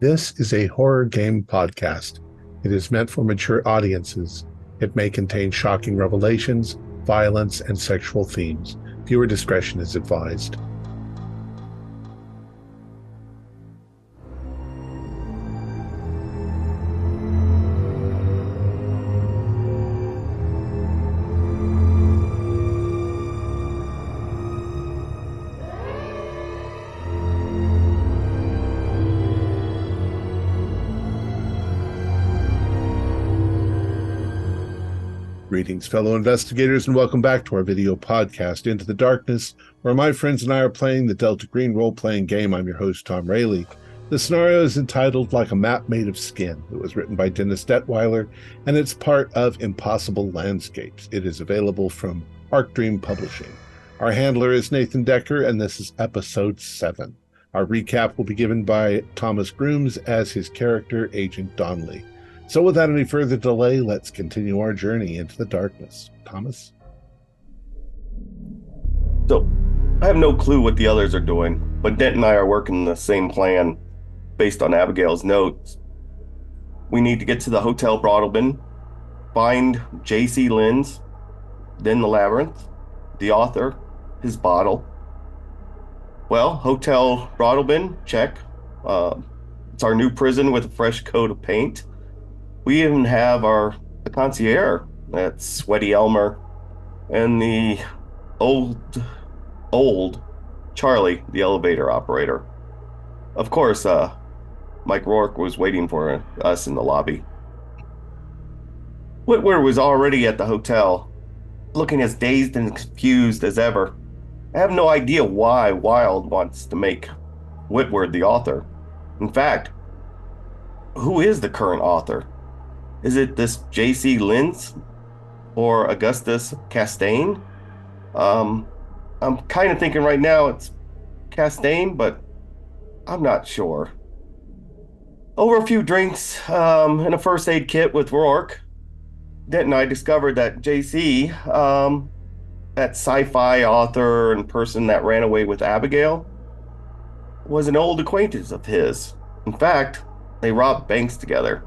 This is a horror game podcast. It is meant for mature audiences. It may contain shocking revelations, violence, and sexual themes. Viewer discretion is advised. Greetings, fellow investigators, and welcome back to our video podcast, Into the Darkness, where my friends and I are playing the Delta Green role-playing game. I'm your host, Thom Raley. The scenario is entitled Like a Map Made of Skin. It was written by Detwiller, and it's part of Impossible Landscapes. It is available from Arc Dream Publishing. Our handler is Nathan Decker, and this is episode 7. Our recap will be given by Thomas Grooms as his character, Agent Donnelly. So without any further delay, let's continue our journey into the darkness. Thomas? So, I have no clue what the others are doing, but Dent and I are working the same plan based on Abigail's notes. We need to get to the Hotel Broadalbin, find J.C. Lynn's, then the Labyrinth, the author, his bottle. Well, Hotel Broadalbin, check. It's our new prison with a fresh coat of paint. We even have the concierge, that's Sweaty Elmer, and the old Charlie, the elevator operator. Of course, Mike Rourke was waiting for us in the lobby. Whitwer was already at the hotel, looking as dazed and confused as ever. I have no idea why Wilde wants to make Whitwer the author. In fact, who is the current author? Is it this J.C. Lynch or Augustus Castaigne? I'm kind of thinking right now it's Castaigne, but I'm not sure. Over a few drinks and a first aid kit with Rourke, Dent and I discovered that JC, that sci-fi author and person that ran away with Abigail, was an old acquaintance of his. In fact, they robbed banks together.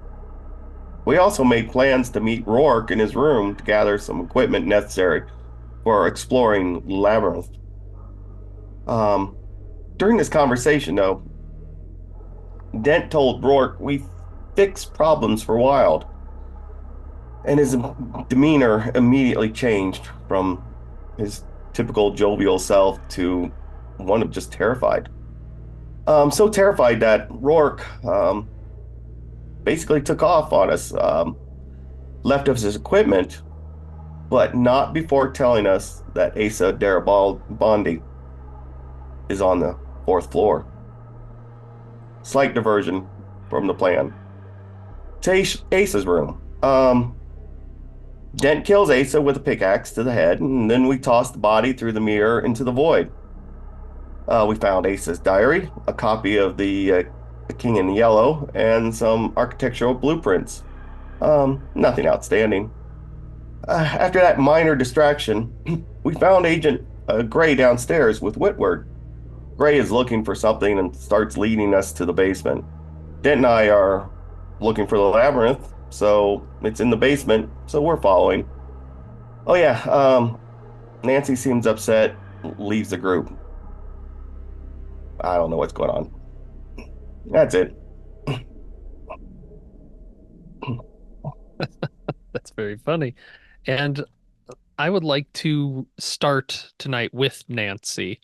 We also made plans to meet Rourke in his room to gather some equipment necessary for exploring Labyrinth. During this conversation, though, Dent told Rourke we fix problems for Wilde, and his demeanor immediately changed from his typical jovial self to one of just terrified. So terrified that Rourke basically took off on us, left us his equipment, but not before telling us that Asa Bondi is on the 4th floor. Slight diversion from the plan. To Asa's room. Dent kills Asa with a pickaxe to the head, and then we toss the body through the mirror into the void. We found Asa's diary, a copy of the King in Yellow, and some architectural blueprints. Nothing outstanding. After that minor distraction, we found Agent Gray downstairs with Whitward. Gray is looking for something and starts leading us to the basement. Dent and I are looking for the labyrinth, so it's in the basement, so we're following. Oh yeah, Nancy seems upset, leaves the group. I don't know what's going on. That's it. That's very funny. And I would like to start tonight with Nancy.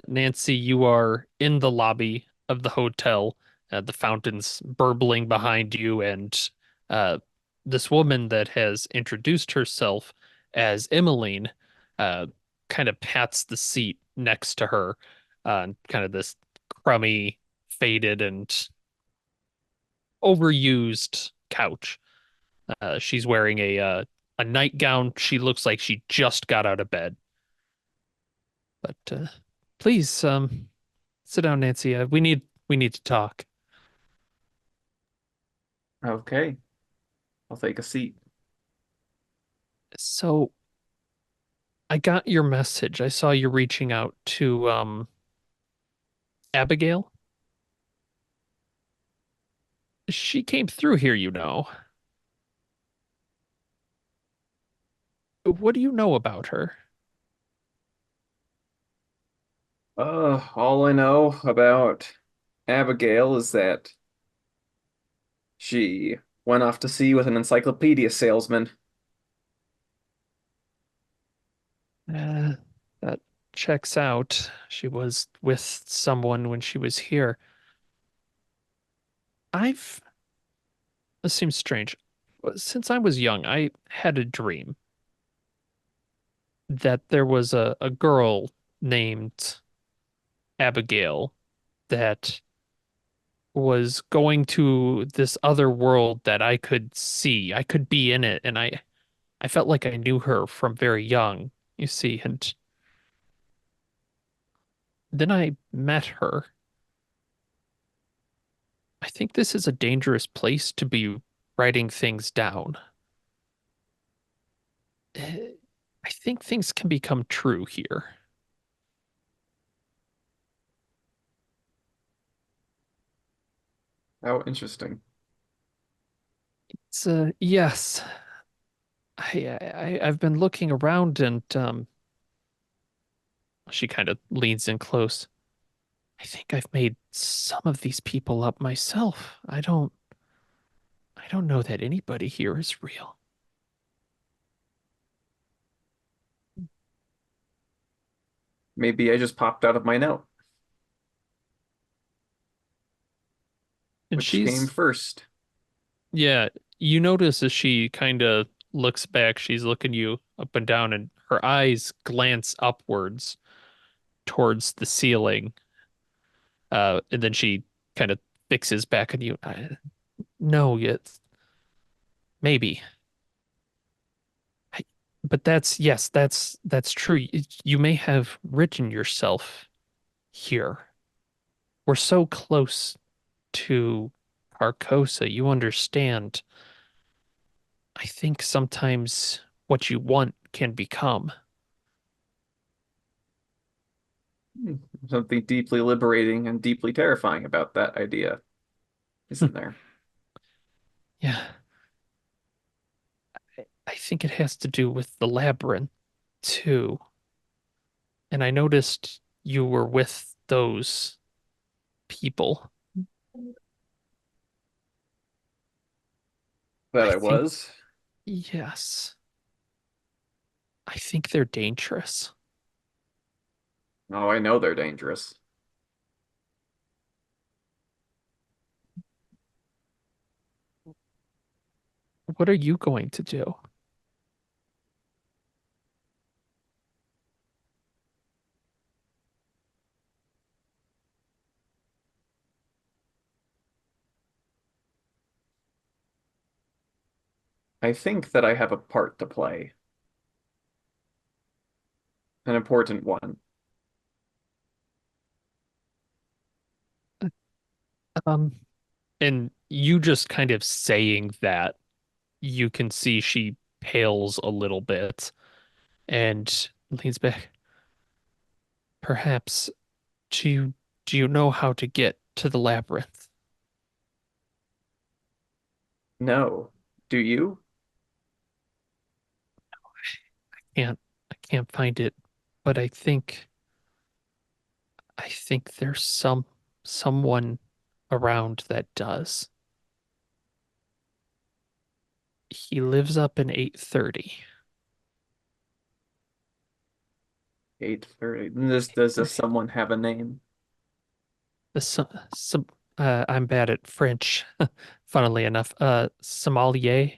Nancy, you are in the lobby of the hotel, the fountains burbling behind you, and uh, this woman that has introduced herself as Emmeline uh, kind of pats the seat next to her, kind of this crummy, faded, and overused couch. She's wearing a nightgown. She looks like she just got out of bed. But please, sit down, Nancy. We need to talk. Okay, I'll take a seat. So I got your message. I saw you reaching out to Abigail. She came through here, you know. What do you know about her? All I know about Abigail is that she went off to sea with an encyclopedia salesman. Uh, that checks out. She was with someone when she was here. I've This seems strange. Since I was young, I had a dream that there was a girl named Abigail that was going to this other world that I could see. I could be in it, and I felt like I knew her from very young, you see, and then I met her. I think this is a dangerous place to be writing things down. I think things can become true here. How interesting. It's yes. I've been looking around and she kind of leans in close. I think I've made some of these people up myself. I don't know that anybody here is real. Maybe I just popped out of my note. And Which came first? yeah, you notice as she kind of looks back, she's looking you up and down, and her eyes glance upwards towards the ceiling. And then she kind of fixes back on you. No, yet maybe. I, but yes, that's true. You may have written yourself here. We're so close to Carcosa, you understand. I think sometimes what you want can become. Hmm, something deeply liberating and deeply terrifying about that idea, isn't there? Yeah, I think it has to do with the labyrinth too. And I noticed you were with those people. That I I think, was. yes, I think they're dangerous. Oh, I know they're dangerous. What are you going to do? I think that I have a part to play, an important one. Um, and you just kind of saying that, you can see she pales a little bit and leans back. Perhaps, do you, do you know how to get to the labyrinth? No. Do you? Can't, I can't find it, but I think there's someone around that does. He lives up in 830. 8:30. Does this someone have a name? The some I'm bad at French, funnily enough. Sommelier.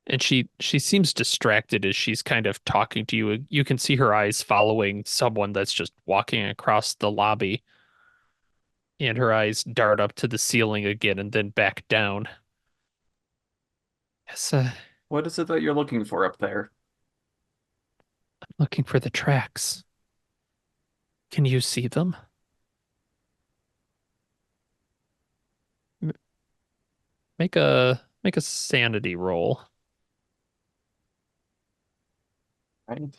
And she seems distracted as she's kind of talking to you. You can see her eyes following someone that's just walking across the lobby, and her eyes dart up to the ceiling again and then back down. Yes, What is it that you're looking for up there? I'm looking for the tracks. Can you see them? M- make a sanity roll. Right?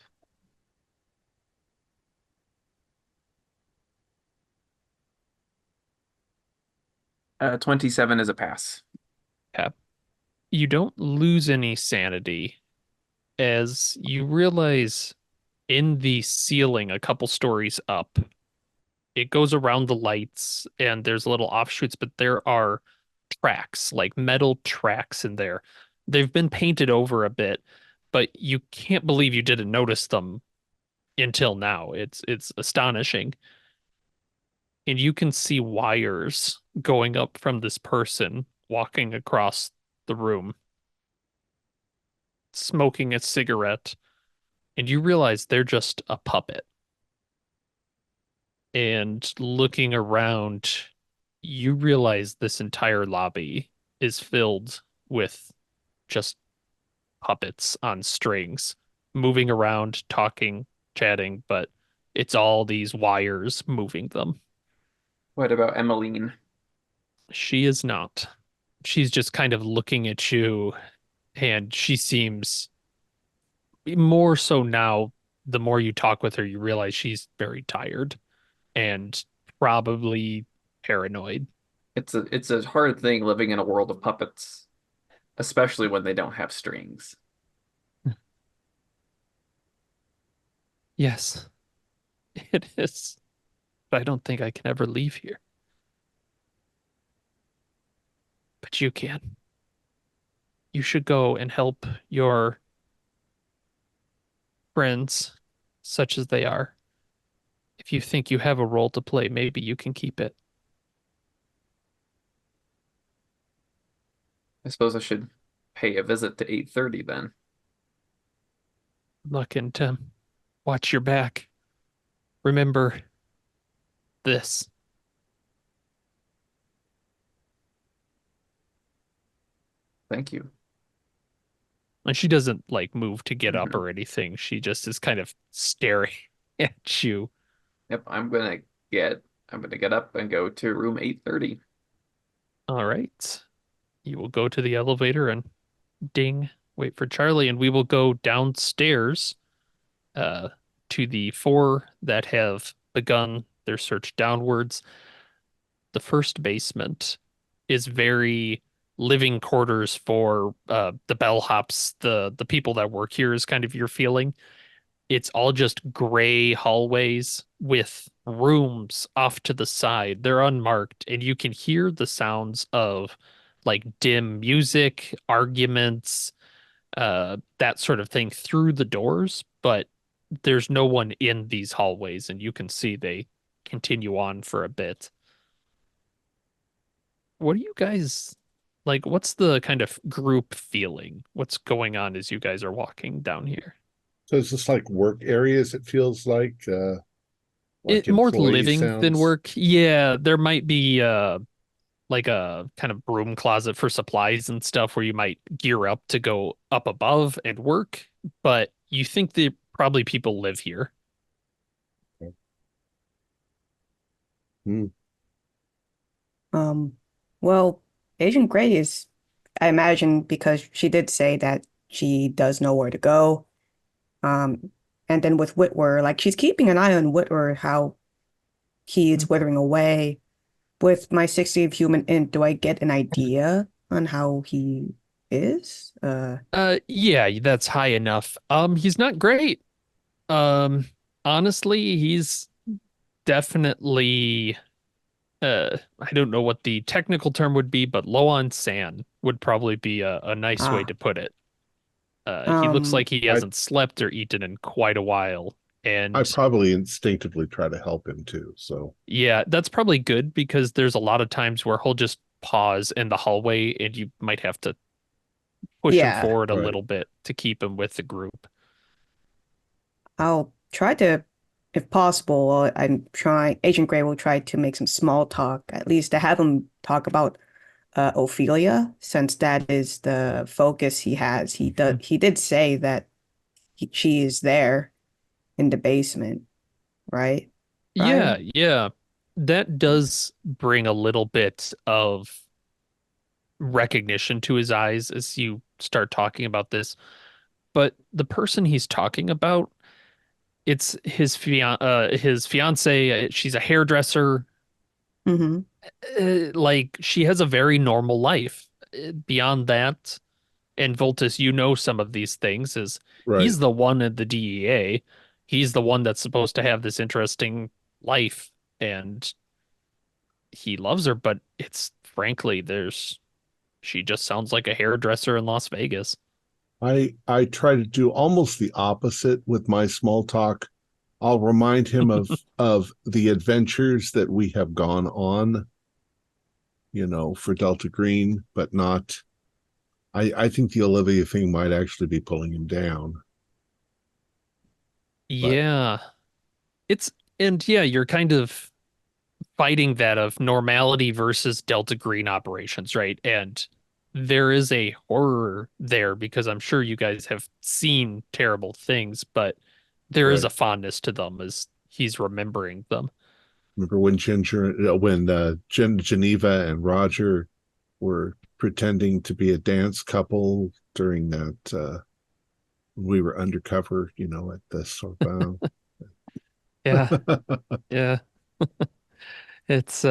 27 is a pass. Yeah. You don't lose any sanity as you realize in the ceiling, a couple stories up, it goes around the lights and there's little offshoots, but there are tracks, like metal tracks in there. They've been painted over a bit, but you can't believe you didn't notice them until now. It's astonishing. And you can see wires going up from this person walking across the room, smoking a cigarette, and you realize they're just a puppet. And looking around, you realize this entire lobby is filled with just puppets on strings, moving around, talking, chatting, but it's all these wires moving them. What about Emmeline? She is not. She's just kind of looking at you, and she seems more so now. The more you talk with her, you realize she's very tired and probably paranoid. It's a hard thing living in a world of puppets, especially when they don't have strings. Yes, it is. But I don't think I can ever leave here. But you can. You should go and help your friends, such as they are. If you think you have a role to play, maybe you can keep it. I suppose I should pay a visit to 8:30 then. Look into watch your back. Remember this. Thank you. And she doesn't like move to get up Mhm. or anything. She just is kind of staring at you. Yep, I'm gonna get up and go to room 830. All right. You will go to the elevator and ding, wait for Charlie, and we will go downstairs uh, to the four that have begun their search downwards. The first basement is very living quarters for the bellhops, the people that work here is kind of your feeling. It's all just gray hallways with rooms off to the side. They're unmarked, and you can hear the sounds of like dim music, arguments, that sort of thing through the doors, but there's no one in these hallways, and you can see they continue on for a bit. What do you guys like? What's the kind of group feeling? What's going on as you guys are walking down here? So it's just like work areas, it feels like It more employee living than sounds. work. Yeah, there might be like a kind of broom closet for supplies and stuff where you might gear up to go up above and work, but you think that probably people live here. Hmm. Um, well, Agent Gray is, I imagine, because she did say that she does know where to go. Um, and then with Whitwer, like she's keeping an eye on Whitwer, how he is withering away. With my 60 of human int, do I get an idea on how he is? Yeah, that's high enough. He's not great. Um, honestly, he's definitely I don't know what the technical term would be, but low on sand would probably be a nice way Ah, to put it. He looks um, like he I hasn't slept or eaten in quite a while. I And probably instinctively try to help him too. So yeah, that's probably good because there's a lot of times where he'll just pause in the hallway and you might have to push him yeah, forward a right. little bit to keep him with the group. I'll try to, if possible, Agent Gray will try to make some small talk, at least to have him talk about Ophelia, since that is the focus he has. He did say that she is there in the basement, right, Yeah, Brian? yeah. That does bring a little bit of recognition to his eyes as you start talking about this. But the person he's talking about, it's his fiance. She's a hairdresser. Mm-hmm. Like she has a very normal life. Beyond that, and Voltus, you know some of these things is Right. he's the one at the DEA. He's the one that's supposed to have this interesting life and he loves her, but it's frankly there's she just sounds like a hairdresser in Las Vegas. I try to do almost the opposite with my small talk. I'll remind him of the adventures that we have gone on, for Delta Green, but not. I think the Olivia thing might actually be pulling him down. But Yeah. It's and yeah, you're kind of fighting that of normality versus Delta Green operations, right? And there is a horror there because I'm sure you guys have seen terrible things, but there is right. a fondness to them as he's remembering them. Remember when Geneva and Roger were pretending to be a dance couple during that we were undercover, at the Sorbonne. Yeah, yeah. It's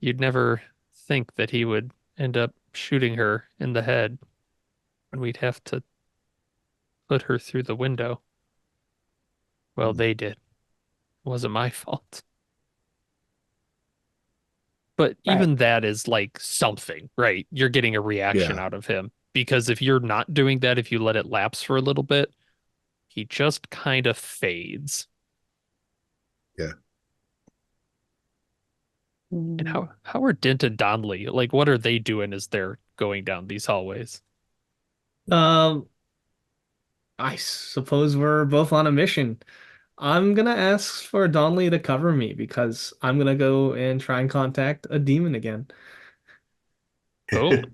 you'd never think that he would end up shooting her in the head and we'd have to put her through the window. Well, they did. It wasn't my fault. But Right. even that is like something, right? You're getting a reaction Yeah, out of him because if you're not doing that, if you let it lapse for a little bit, he just kind of fades. yeah. And Mm, how are Dent and Donnelly? Like, what are they doing as they're going down these hallways? Um, I suppose we're both on a mission. I'm gonna ask for Donnelly to cover me because I'm gonna go and try and contact a demon again. Oh,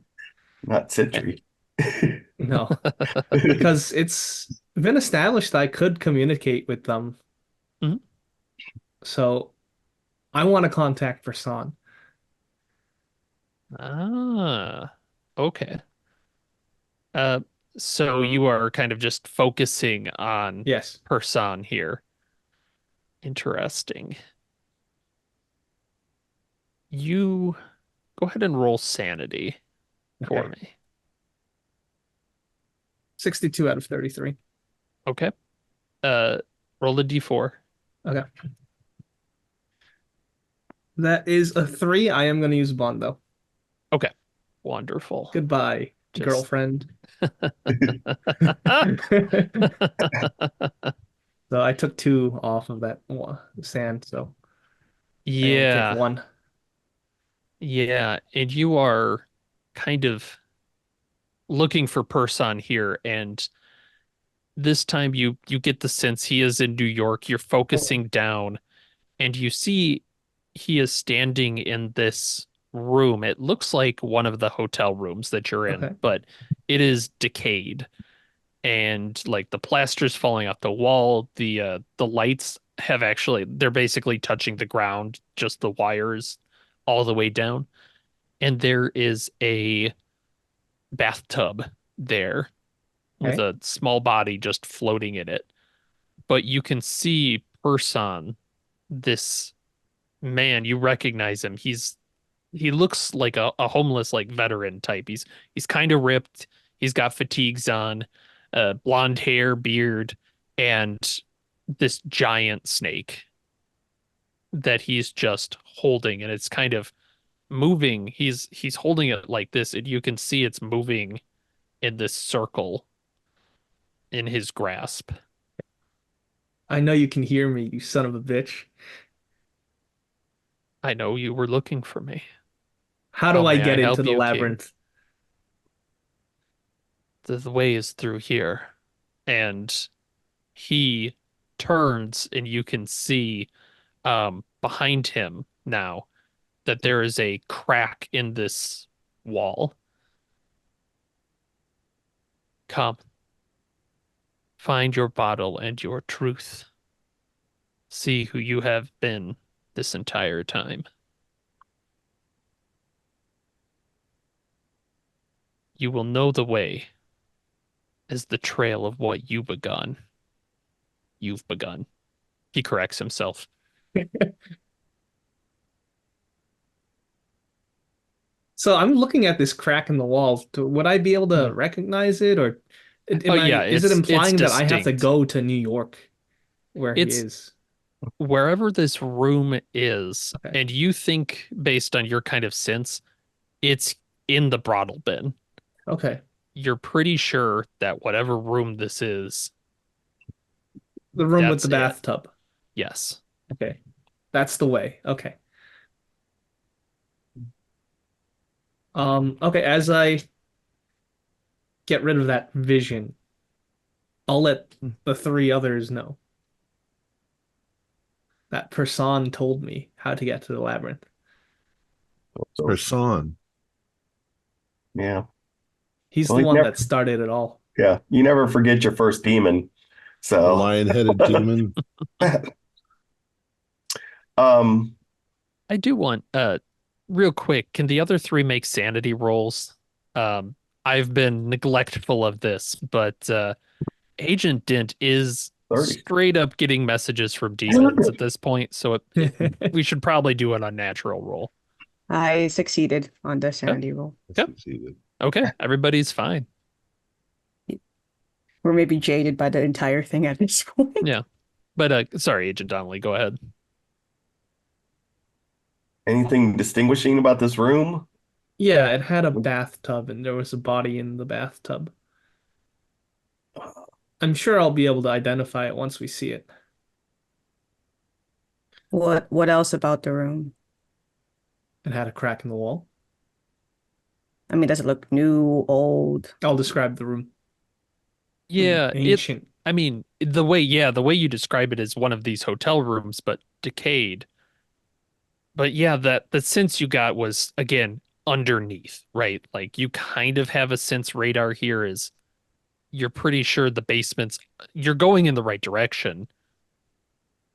Not eh, Sentry. No, because it's been established that I could communicate with them. mhm. So I want to contact Versan. Ah, okay. Uh, so you are kind of just focusing on Yes. Person here. Interesting. You go ahead and roll sanity for Okay. me. 62 out of 33. Okay. Uh, roll a d4. Okay. That is a 3. I am going to use bond though. Okay. Wonderful. Goodbye, Just girlfriend. So I took 2 off of that sand, so I only take yeah. 1. Yeah. And you are kind of looking for Person here, and this time you get the sense he is in New York. You're focusing down, and you see he is standing in this room. It looks like one of the hotel rooms that you're in, Okay. but it is decayed. And like the plaster's falling off the wall, the lights have actually they're basically touching the ground, just the wires all the way down. And there is a bathtub there with Okay. a small body just floating in it. But you can see Person, this man, you recognize him. He looks like a homeless like veteran type. He's kind of ripped. He's got fatigues on, blonde hair, beard, and this giant snake that he's just holding, and it's kind of moving. He's holding it like this, and you can see it's moving in this circle in his grasp. I know you can hear me, you son of a bitch. I know you were looking for me. How How do I may I get into help the you, King? labyrinth? The way is through here. And he turns and you can see behind him now that there is a crack in this wall. Come, find your bottle and your truth. See who you have been this entire time. You will know the way as the trail of what you begun. You've begun. He corrects himself. So I'm looking at this crack in the wall. Would I be able to recognize it, or Oh yeah, is it it's implying that I have to distinct. go to New York where he It's is? wherever this room is, Okay. and you think based on your kind of sense, it's in the brothel bin. Okay. You're pretty sure that whatever room this is, The room with that's the it. bathtub. Yes. Okay. That's the way. Okay. Okay, as I get rid of that vision, I'll let the three others know that person told me how to get to the labyrinth. So, Person. yeah. He's Well, the you one never, that started it all. yeah, you never forget your first demon. The So, lion-headed demon. um, I do want real quick, can the other three make sanity rolls? Um I've been neglectful of this, but Agent Dent is 30. straight up getting messages from demons at this point, so we should probably do an unnatural roll. I succeeded on the Yep. sanity roll. Yep. Succeeded. Okay, everybody's fine. We're maybe jaded by the entire thing at this point. Yeah. But sorry, Agent Donnelly, go ahead. Anything distinguishing about this room? Yeah, it had a bathtub and there was a body in the bathtub. I'm sure I'll be able to identify it once we see it. What else about the room? It had a crack in the wall. I mean, does it look new, old? I'll describe the room. Yeah, Ancient. I mean, the way you describe it is one of these hotel rooms, but decayed. But yeah, that the sense you got was again underneath, right? Like you kind of have a sense radar here is you're pretty sure the basement's you're going in the right direction.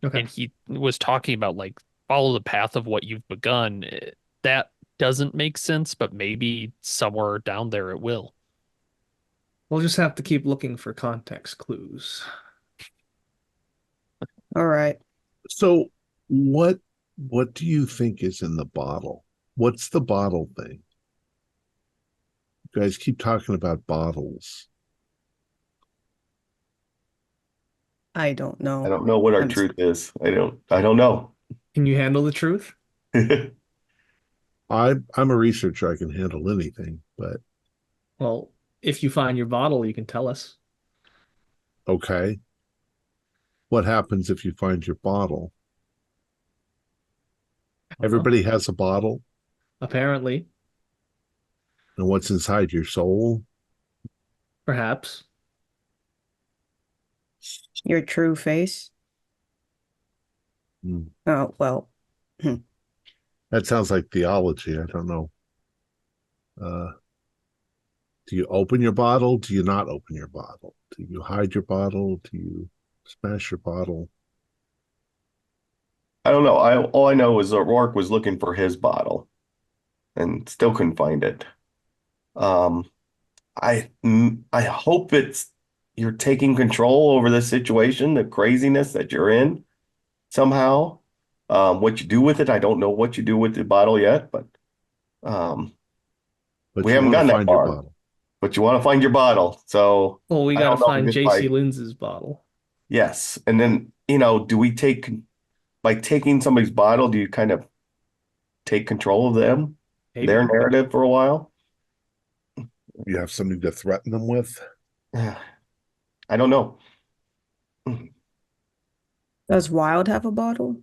Okay. And he was talking about like follow the path of what you've begun. That doesn't make sense, but maybe somewhere down there it will. We'll just have to keep looking for context clues. All right. So what do you think is in the bottle? What's the bottle thing? You guys keep talking about bottles. I don't know. I don't know what our I'm truth is. I don't know. Can you handle the truth? I'm a researcher. I can handle anything, but Well, if you find your bottle, you can tell us. okay. What happens if you find your bottle? Everybody has a bottle, Apparently, and what's inside your soul? perhaps. your true face. Hmm. Oh, well. That sounds like theology. I don't know. Do you open your bottle? Do you not open your bottle? Do you hide your bottle? Do you smash your bottle? I don't know. All I know is that Rourke was looking for his bottle and still couldn't find it. Um, I hope you're taking control over the situation, the craziness that you're in somehow. What you do with it, I don't know what you do with the bottle yet, but um, But we you haven't want to gotten that find your far. bottle. But you want to find your bottle, so Well, we I gotta don't know find just JC Linz's bottle. yes, and then do we take by taking somebody's bottle? Do you kind of take control of them, Maybe. their narrative for a while? You have something to threaten them with. I don't know. Does Wild have a bottle?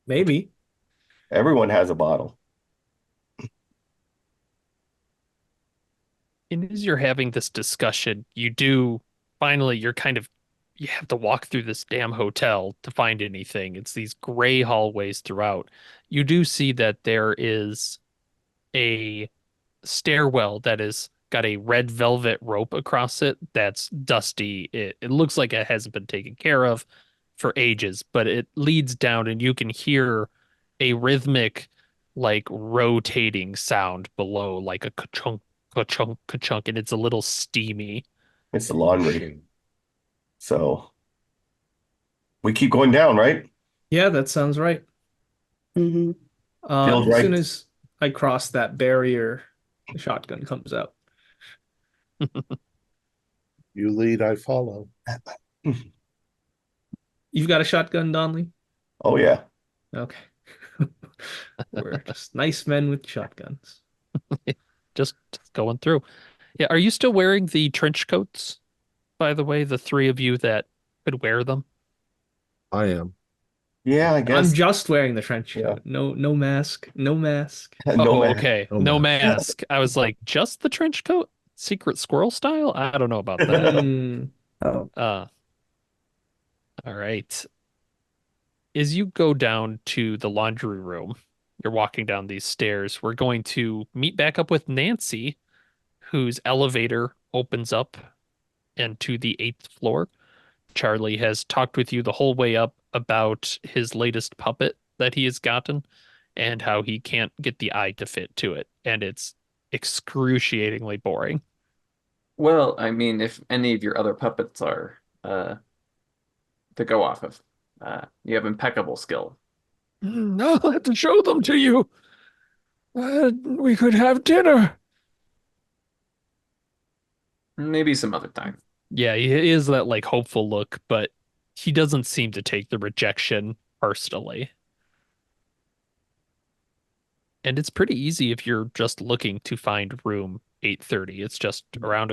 Maybe. Everyone has a bottle. And as you're having this discussion, you're kind of you have to walk through this damn hotel to find anything. It's these gray hallways throughout. You do see that there is a stairwell that is got a red velvet rope across it that's dusty. It looks like it hasn't been taken care of for ages, but it leads down and you can hear a rhythmic, like rotating sound below, like a ka-chunk, ka-chunk, ka-chunk, and it's a little steamy. It's the Oh, laundry. shit. So we keep going down, right? Yeah, that sounds right. Mm-hmm. Feels As soon right. as I cross that barrier, the shotgun comes out. You lead, I follow. You've got a shotgun, Donley? Oh yeah. Okay. We're just nice men with shotguns. Just going through. Yeah, are you still wearing the trench coats, by the way, the three of you that could wear them? I am. Yeah, I I'm guess. just wearing the trench Yeah. coat. No, no mask. No mask. No Oh, man. okay. No No mask. mask. I was like, just the trench coat? Secret squirrel style? I don't know about that. Hmm. Oh, Uh, all right. As you go down to the laundry room, you're walking down these stairs. We're going to meet back up with Nancy, whose elevator opens up and to the eighth floor. Charlie has talked with you the whole way up about his latest puppet that he has gotten and how he can't get the eye to fit to it. And it's excruciatingly boring. Well, I mean, if any of your other puppets are to go off of, you have impeccable skill. I'll have to show them to you. We could have dinner. Maybe some other time. Yeah, he is that like hopeful look, but he doesn't seem to take the rejection personally. And it's pretty easy if you're just looking to find room 830. It's just around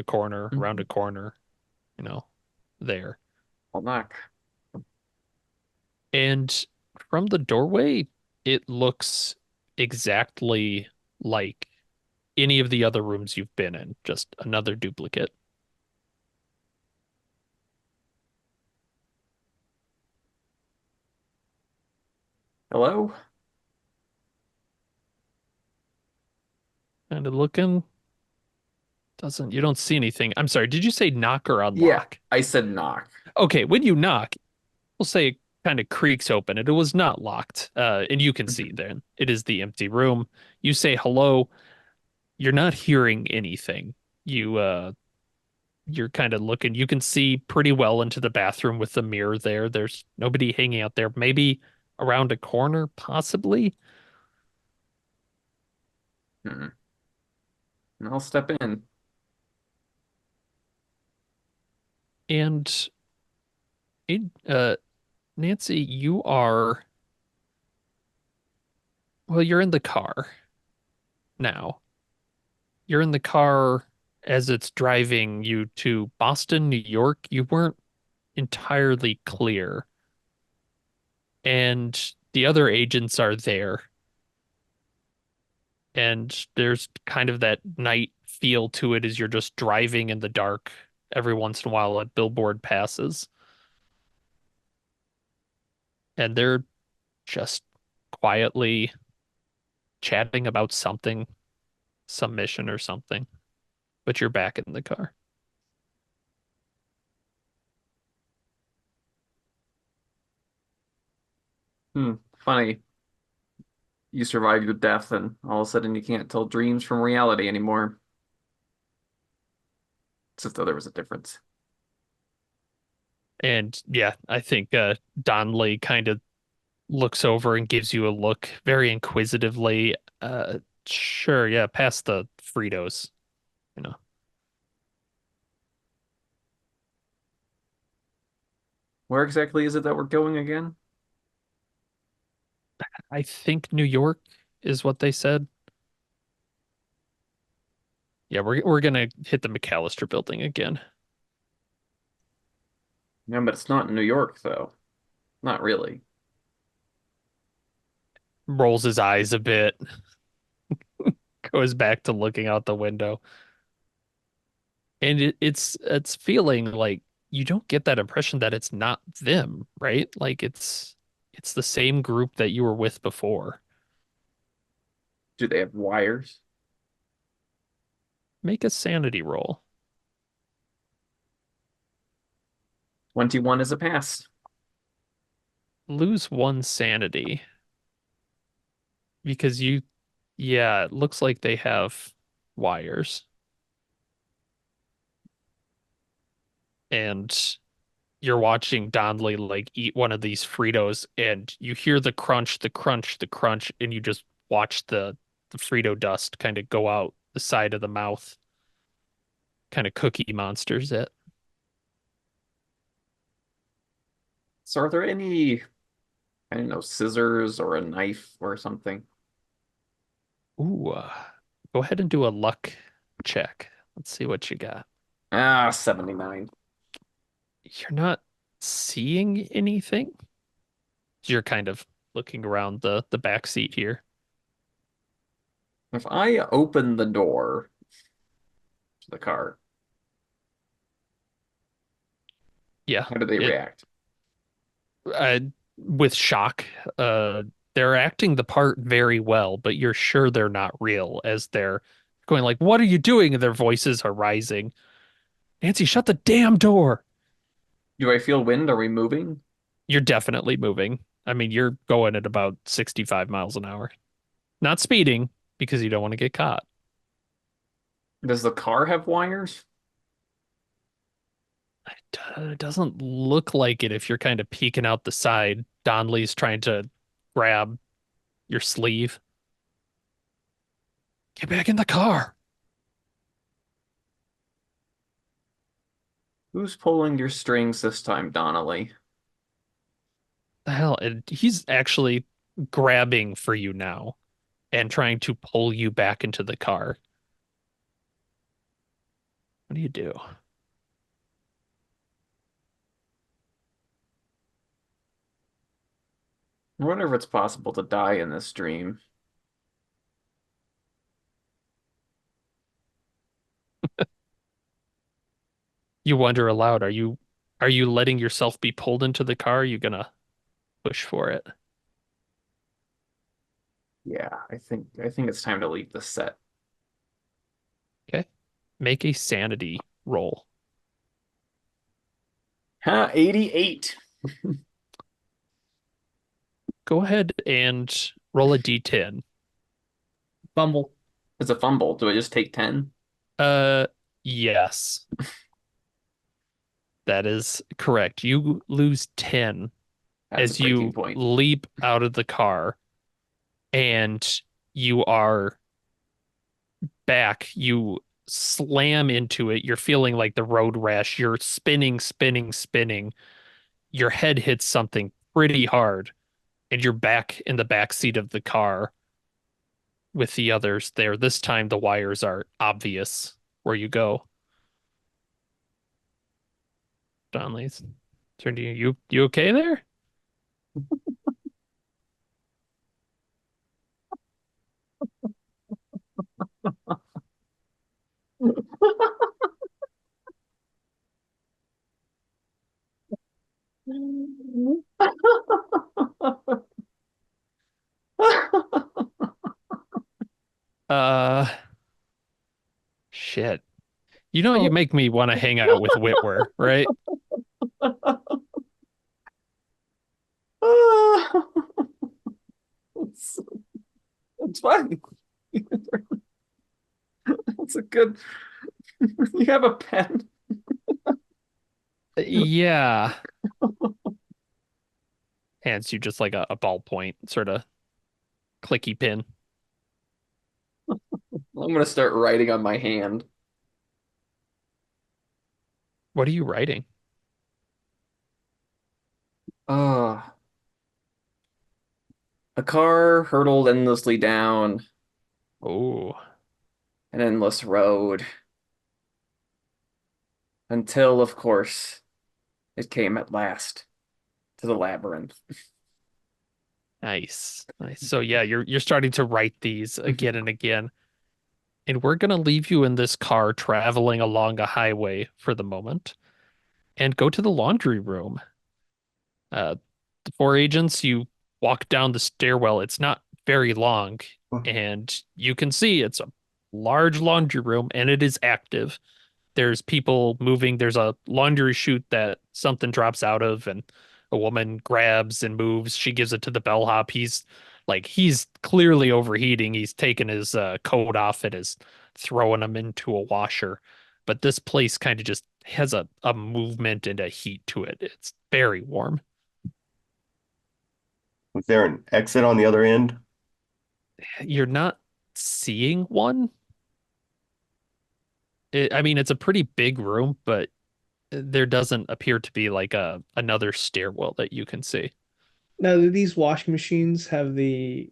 Mhm. a corner, you know, there. I'll knock. And from the doorway, it looks exactly like any of the other rooms you've been in, just another duplicate. Hello? Kind of looking, doesn't, you don't see anything. I'm sorry, did you say knock or Yeah, unlock? I said knock. Okay, when you knock, we'll say it kind of creaks open and it was not locked. And you can see Mhm. then it is the empty room. You say hello, you're not hearing anything. You're kind of looking, you can see pretty well into the bathroom with the mirror there. There's nobody hanging out there. Maybe around a corner, possibly. Hmm. I'll step in. And it, Nancy, you are, well, you're in the car now. You're in the car as it's driving you to Boston, New York. You weren't entirely clear. And the other agents are there. And there's kind of that night feel to it as you're just driving in the dark. Every once in a while, a billboard passes. And they're just quietly chatting about something, some mission or something. But you're back in the car. Funny. You survive your death, and all of a sudden you can't tell dreams from reality anymore. It's as though there was a difference. And yeah, I think Donley kind of looks over and gives you a look very inquisitively. Sure, yeah, pass the Fritos, you know. Where exactly is it that we're going again? I think New York is what they said. Yeah, we're gonna hit the McAllister building again. Yeah, but it's not in New York, though. Not really. Rolls his eyes a bit, goes back to looking out the window. And it's feeling like you don't get that impression that it's not them, right? Like it's the same group that you were with before. Do they have wires? Make a sanity roll. 21 is a pass. Lose one sanity because yeah, it looks like they have wires. And you're watching Donnelly like eat one of these Fritos and you hear the crunch, the crunch, the crunch, and you just watch the Frito dust kind of go out the side of the mouth, kind of Cookie Monsters it. So are there any, I don't know, scissors or a knife or something? Ooh, go ahead and do a luck check. Let's see what you got. 79. You're not seeing anything. You're kind of looking around the back seat here. If I open the door to the car, Yeah, how do they it react? uh, with shock. They're acting the part very well, but you're sure they're not real as they're going like, "What are you doing?" And their voices are rising. Nancy, shut the damn door. Do I feel wind? Are we moving? You're definitely moving. I mean, you're going at about 65 miles an hour. Not speeding because you don't want to get caught. Does the car have wires? It doesn't look like it if you're kind of peeking out the side. Donley's trying to grab your sleeve. Get back in the car. Who's pulling your strings this time, Donnelly? The hell? And he's actually grabbing for you now and trying to pull you back into the car. What do you do? I wonder if it's possible to die in this dream. You wonder aloud, are you letting yourself be pulled into the car? Are you gonna push for it? Yeah, I think it's time to leave the set. Okay. Make a sanity roll. 88. Go ahead and roll a d10. Bumble. It's a fumble. Do I just take 10? Uh, yes, that is correct. You lose 10 That's a as breaking you point. leap out of the car and you are back. You slam into it. You're feeling like the road rash. You're spinning, spinning, spinning. Your head hits something pretty hard, and you're back in the back seat of the car with the others there. This time the wires are obvious where you go. Donley's turn to you. You okay there? Uh, shit. You know you make me want to hang out with Whitwer, right? It's, it's fine. That's a good. You have a pen. Yeah. Hands you just like a ballpoint, sort of clicky pin. I'm gonna start writing on my hand. What are you writing? Uh, a car hurtled endlessly down Oh, an endless road until, of course, it came at last to the labyrinth. nice. Nice. So yeah, you're starting to write these again and again. And we're gonna leave you in this car traveling along a highway for the moment and go to the laundry room. Uh, the four agents, you walk down the stairwell. It's not very long, and you can see it's a large laundry room and it is active. There's people moving. There's a laundry chute that something drops out of, and a woman grabs and moves. She gives it to the bellhop. He's clearly overheating. He's taken his coat off and is throwing him into a washer. But this place kind of just has a movement and a heat to it. It's very warm. Was there an exit on the other end? You're not seeing one. I mean, it's a pretty big room, but there doesn't appear to be like a another stairwell that you can see. Now, do these washing machines have the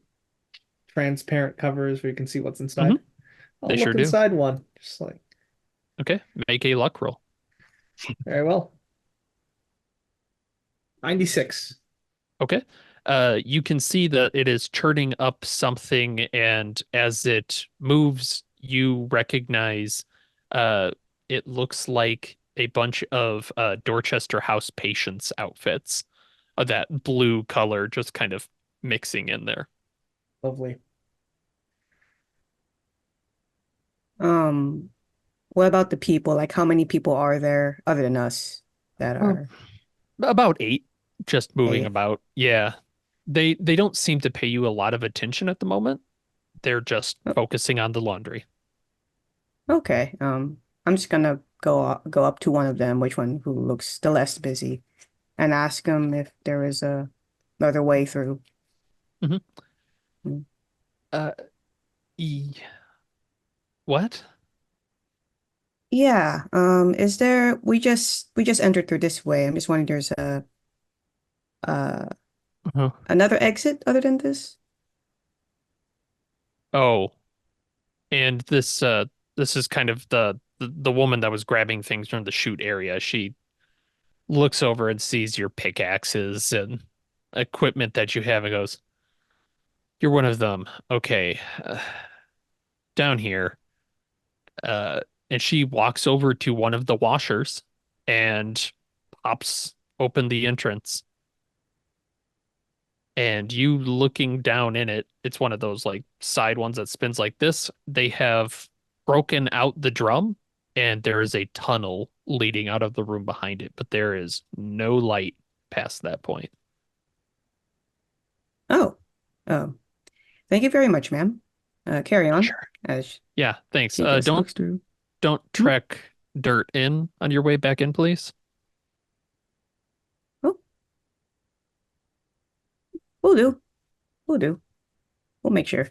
transparent covers where you can see what's Hmm. inside? They I'll sure look do. inside one. Just like, Okay, make a luck roll. very well. 96. Okay. You can see that it is churning up something, and as it moves, you recognize uh it looks like a bunch of Dorchester House patients' outfits. That blue color just kind of mixing in there. Lovely. Um, what about the people? Like, how many people are there other than us that Uh, are About eight, just moving eight? about. Yeah. They don't seem to pay you a lot of attention at the moment. They're just Oh, focusing on the laundry. okay. I'm just gonna go up to one of them, which one who looks the less busy, and ask him if there is another way through. Hmm. Mm. Uh, e what? Yeah. Is there? We just entered through this way. I'm just wondering, there's a uh Uh, another exit other than this? oh, and this is kind of the woman that was grabbing things from the shoot area. She looks over and sees your pickaxes and equipment that you have and goes, "You're one of them. Okay. Down here." Uh, and she walks over to one of the washers and pops open the entrance. And you looking down in it, it's one of those like side ones that spins like this. They have broken out the drum, and there is a tunnel leading out of the room behind it, but there is no light past that point. Oh. Oh. Thank you very much, ma'am. Carry on Sure. as Yeah, thanks. she just looks through. Don't Hmm? trek dirt in on your way back in, please. Oh, we'll do. We'll do. We'll make sure.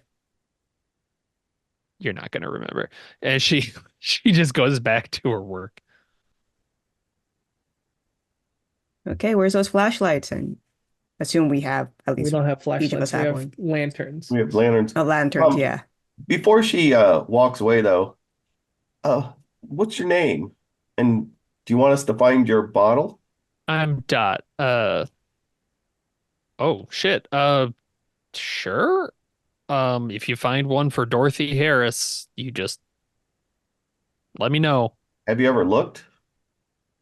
You're not gonna remember. And she she just goes back to her work. Okay, where's those flashlights? And assume we have at We least don't have each of us flashlights. We have have one. lanterns. We have lanterns. Oh, lanterns, yeah. Before she walks away, though, what's your name? And do you want us to find your bottle? I'm Dot. Oh shit. Sure. If you find one for Dorothy Harris, you just let me know. Have you ever looked?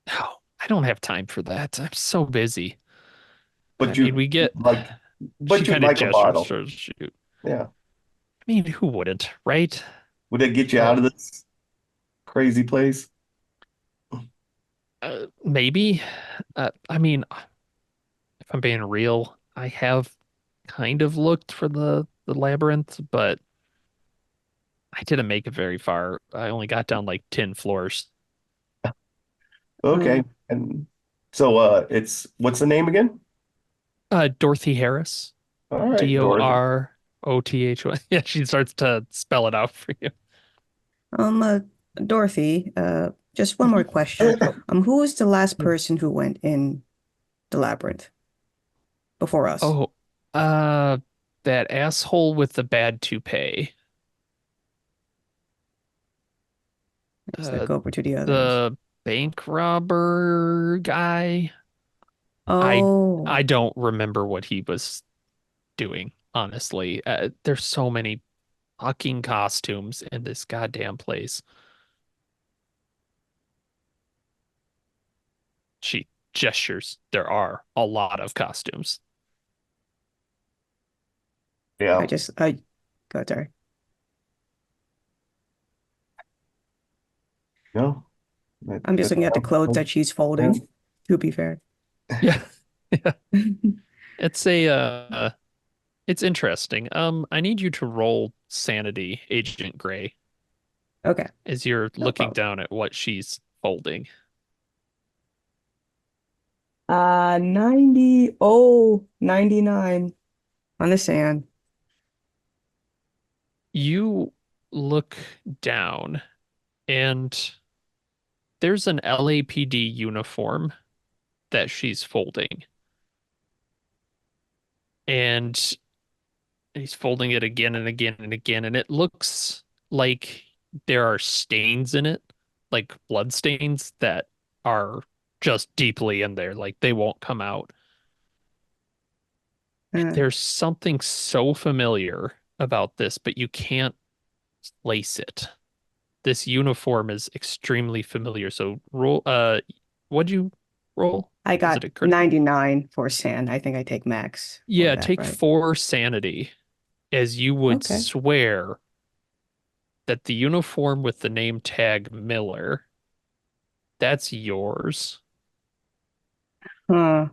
No, I don't have time for that. I'm so busy. I But mean, you we get, like, she but you'd kind of like a gestures bottle. towards you. I Yeah. mean, who wouldn't, right? Would it get you Uh, out of this crazy place? Maybe. I mean, if I'm being real, I have kind of looked for the labyrinth, but I didn't make it very far. I only got down like 10 floors. Okay. Um, And so it's what's the name again? Dorothy Harris, All right, Dorothy. Dorothy. Yeah, she starts to spell it out for you. um, uh, Dorothy, just one more question. Who was the last person who went in the labyrinth before us? Oh, uh, that asshole with the bad toupee. I guess I Uh, go over to the others. the bank robber guy. I Oh, I don't remember what he was doing, honestly. There's so many fucking costumes in this goddamn place. She gestures. There are a lot of costumes. Yeah. I go there. No. I'm just looking at the clothes that she's Yeah. folding, to be fair. Yeah. Yeah. It's a it's interesting. I need you to roll sanity, Agent Gray, Okay, as you're no looking problem. down at what she's folding. 90, oh, 99 on the sand. You look down and there's an LAPD uniform that she's folding. And he's folding it again and again and again, and it looks like there are stains in it, like blood stains that are just deeply in there, like they won't come out. Uh, There's something so familiar about this, but you can't place it. This uniform is extremely familiar. So roll what'd you roll? I Was got it a critical? 99 for sand. I think I take max for Yeah, that, take right? 4 sanity, as you would Okay. swear that the uniform with the name tag Miller, that's yours. Huh.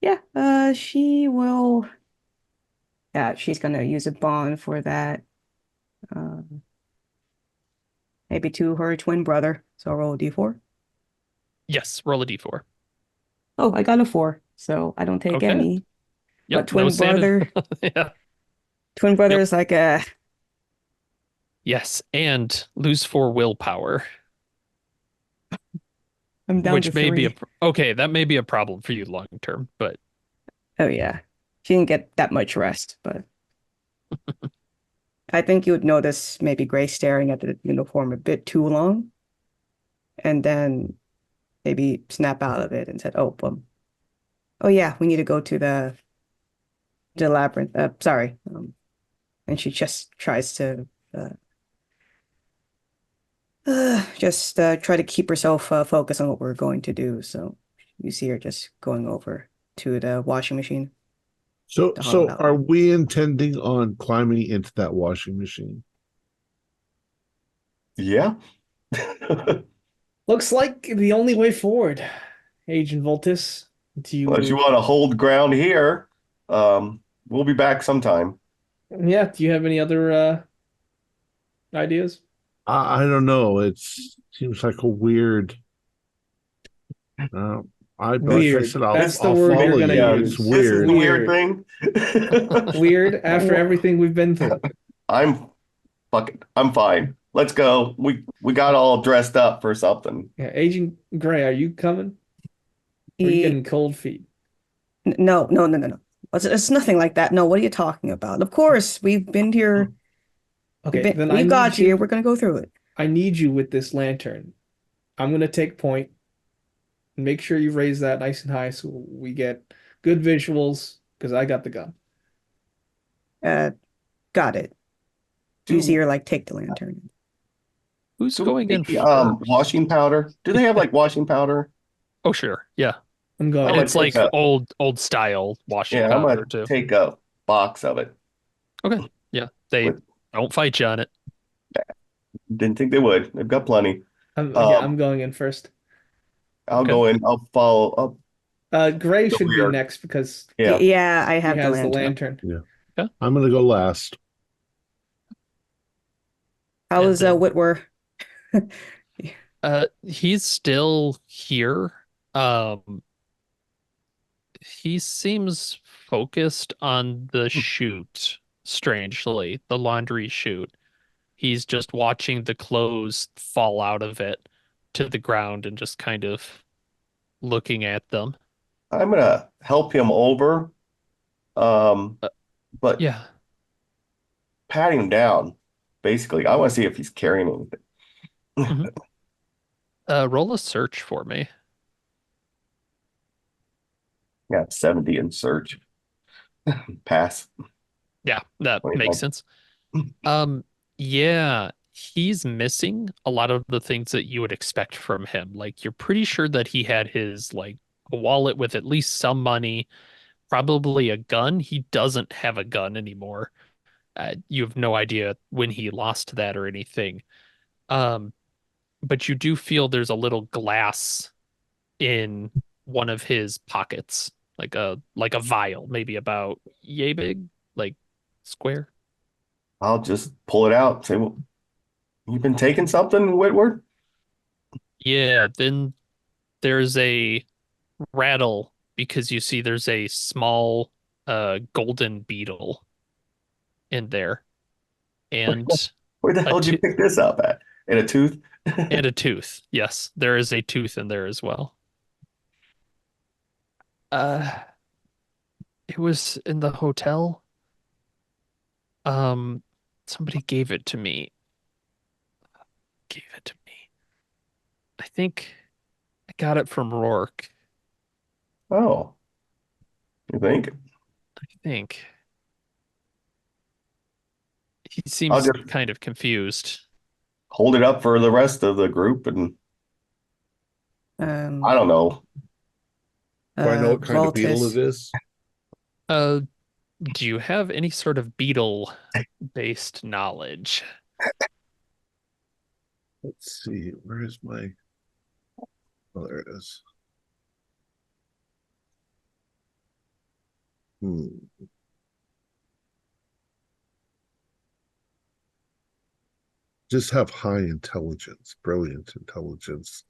Yeah, she will, yeah, she's gonna use a bond for that. Uh, maybe to her twin brother. So I'll roll a d4. Yes, roll a d4. Oh, I got a 4, so I don't take Okay. any. Yep, But no sanity. Yeah. twin brother Yep. is like Yes, and lose 4 willpower, I'm down to which may be a 3. okay, that may be a problem for you long term, but Oh yeah, she didn't get that much rest, but I think you would notice maybe Gray staring at the uniform a bit too long, and then maybe snap out of it and said, "Oh, oh yeah, we need to go to the labyrinth." Sorry. And she just tries to uh, just try to keep herself focused on what we're going to do. So you see her just going over to the washing machine So, to haul it so out. are we intending on climbing into that washing machine? Yeah. Looks like the only way forward, Agent Voltis. Do Unless you you, want to hold ground here, we'll be back sometime. yeah, do you have any other ideas? I don't know. It seems like a weird. Uh, like I Weird. said, This, That's the I'll word you're follow gonna you. It's use. this is the weird. weird Weird. thing. Weird after Wha- everything we've been through. I'm fucking, I'm fine. Let's go. We got all dressed up for something. Yeah, Agent Gray, are you coming? Or are you E getting cold feet? no, no, no, no, no. It's nothing like that. No, what are you talking about? Of course, we've been here. Okay, then We got here. We're gonna go through it. I need you with this lantern. I'm gonna take point. Make sure you raise that nice and high so we get good visuals because I got the gun. Uh, got it. You see Do her like take the lantern. who's do going we in need first? washing powder? Do they have like washing powder? Oh, sure. Yeah. I'm I'm And going gonna it's take like a old style washing yeah, I'm powder gonna too. take a box of it. Okay. Yeah. They With don't fight you on it. didn't think they would. They've got plenty. I'm Um, going in first. I'll Okay. go in. I'll follow up Gray the should be rear. next because Yeah. Yeah, I he have the has the lantern. lantern. Yeah. Yeah. I'm gonna go last. How And is then Whitwer? he's still here. Um he seems focused on the chute, strangely, the laundry chute. He's just watching the clothes fall out of it to the ground and just kind of looking at them. I'm gonna help him over, um, Uh, but yeah. pat him down. Basically, I want to see if he's carrying anything. hmm roll a search for me. Yeah, 70 in search. Pass. Yeah, that makes 29. sense. Um, yeah, he's missing a lot of the things that you would expect from him. Like you're pretty sure that he had his like a wallet with at least some money, probably a gun. He doesn't have a gun anymore. You have no idea when he lost that or anything. Um, but you do feel there's a little glass in one of his pockets, like a vial, maybe about yay big, like square. I'll just pull it out. Say, well, you been taking something, Whitworth? Yeah, then there's a rattle because you see there's a small golden beetle in there, and Where the a hell did you pick this up at? In a tooth? and a tooth. Yes, there is a tooth in there as well. Uh, it was in the hotel. Um, Somebody gave it to me. Gave it to me. I think I got it from Rourke. Oh, you think? I think he I'll seems just kind of confused. hold it up for the rest of the group, and I Um, don't know. Do I know what kind of beetle it Voltus. is? Uh, do you have any sort of beetle-based knowledge? Let's see. Where is my? Oh, there it is. Just have high intelligence, brilliant intelligence.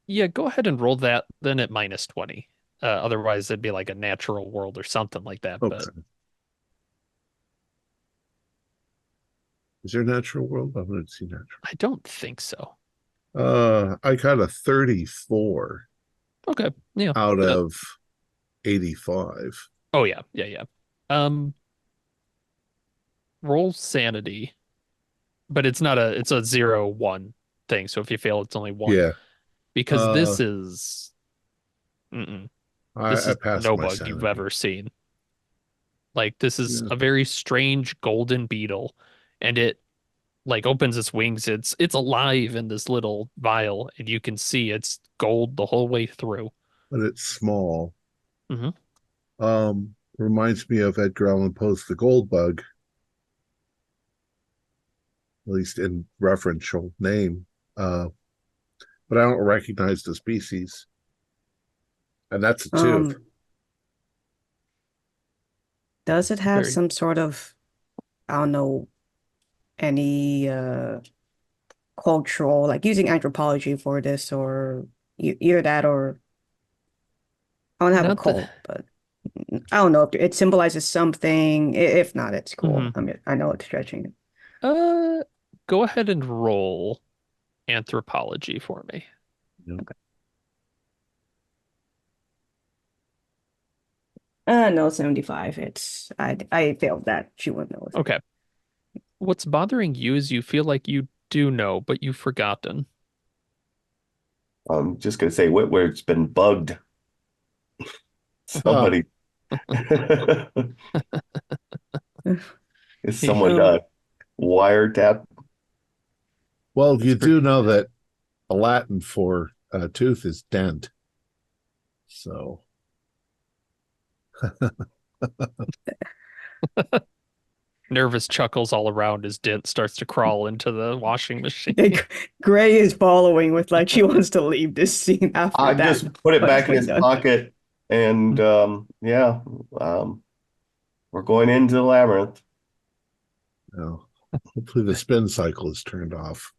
Yeah, go ahead and roll that then at -20. Otherwise, it'd be like a natural world or something like that. Okay. But Is there natural world? I haven't seen natural. I don't think so. I got a 34 Okay, yeah. out of 85. Oh yeah, yeah. Um, Roll sanity, but it's a 0-1 thing. So if you fail, it's only one. Yeah. Because this is this I is passed no my bug you've sanity. ever seen. Like this is Yeah. a very strange golden beetle, and it like opens its wings. It's alive in this little vial, and you can see it's gold the whole way through. But it's small. Hmm. Reminds me of Edgar Allan Poe's The Gold Bug, at least in referential name. But I don't recognize the species. And that's a tooth. Does it have Very. some sort of, I don't know, any cultural, like using anthropology for this, or either that, or I don't have a Not the. cult, but I don't know if it symbolizes something. If not, it's cool. Mhm. I mean, I know it's stretching it. Go ahead and roll anthropology for me. No, 75. I failed that. She wouldn't know. Okay. What's bothering you is you feel like you do know, but you've forgotten. I'm just gonna say Whitworth's been bugged. Somebody is someone Um, wiretap. Well, you That's do pretty know good. that Latin for tooth is dent. So Nervous chuckles all around as Dent starts to crawl into the washing machine. Gray is following with like she wants to leave this scene after I that. just put it But back in we're his done. pocket, and yeah, we're going into the labyrinth. hopefully the spin cycle is turned off.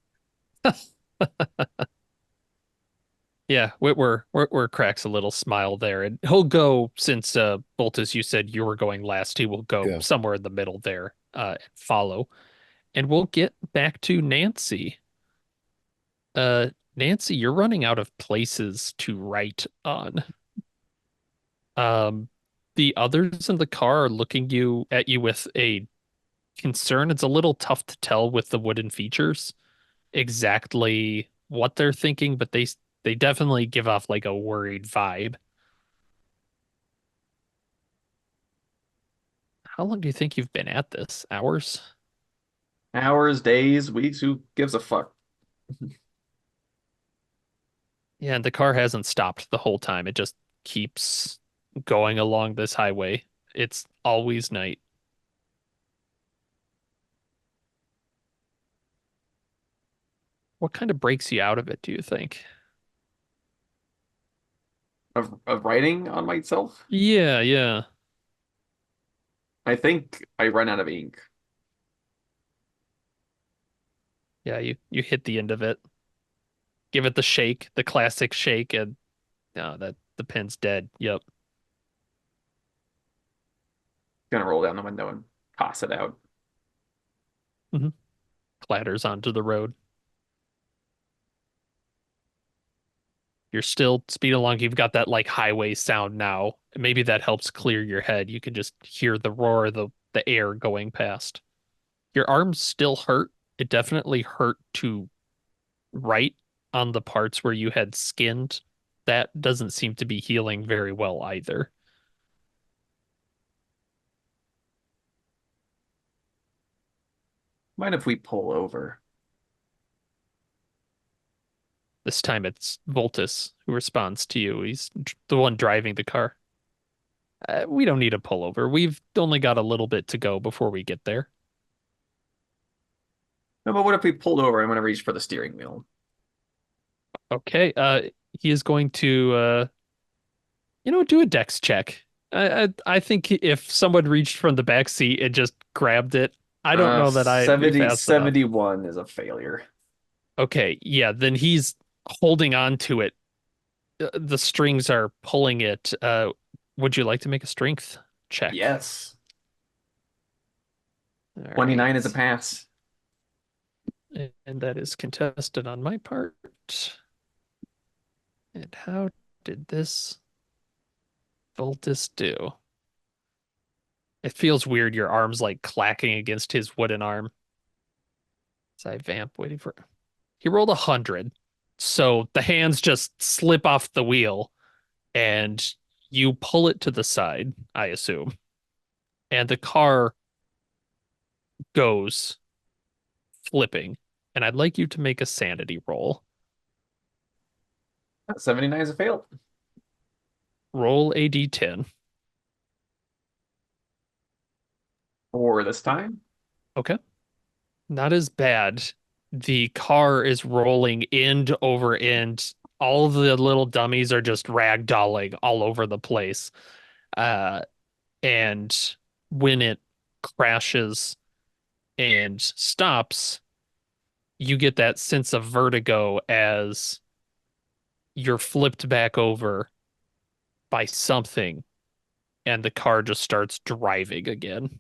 Yeah, Whitwer cracks a little smile there, and he'll go since Boltus, you said you were going last. He will go Yeah. somewhere in the middle there, and follow, and we'll get back to Nancy. Nancy, you're running out of places to write on. Um, the others in the car are looking at you with a concern. It's a little tough to tell with the wooden features exactly what they're thinking, but they definitely give off like a worried vibe. How long do you think you've been at this? Hours? Hours, days, weeks, who gives a fuck? Yeah, and the car hasn't stopped the whole time. It just keeps going along this highway. It's always night. What kind of breaks you out of it, do you think? Of writing on myself? Yeah, yeah. I think I run out of ink. Yeah, you hit the end of it. Give it the shake, the classic shake, and no, that the pen's dead. Yep. Gonna roll down the window and toss it out. Clatters onto the road. You're still speeding along. You've got that like highway sound now. Maybe that helps clear your head. You can just hear the roar of the air going past. Your arms still hurt. It definitely hurt to write on the parts where you had skinned. That doesn't seem to be healing very well either. Mind if we pull over? This time it's Voltus who responds to you. He's the one driving the car. We don't need a pullover. We've only got a little bit to go before we get there. No, but what if we pulled over? I'm going to reach for the steering wheel. Okay. He is going to do a dex check. I think if someone reached from the back seat and just grabbed it, I don't know that I'd be fast 71 is a failure. Okay, yeah, then he's holding on to it. The strings are pulling it. Would you like to make a strength check? Yes. All 29 right. is a pass. And that is contested on my part. And how did this Voltus do? It feels weird, your arm's like clacking against his wooden arm. As I vamp, waiting for... He rolled 100. So the hands just slip off the wheel and you pull it to the side, I assume. And the car goes flipping. And I'd like you to make a sanity roll. 79 is a fail. Roll a d10. 4 this time. Okay. Not as bad. The car is rolling end over end. All the little dummies are just ragdolling all over the place. And when it crashes and stops, you get that sense of vertigo as you're flipped back over by something and the car just starts driving again.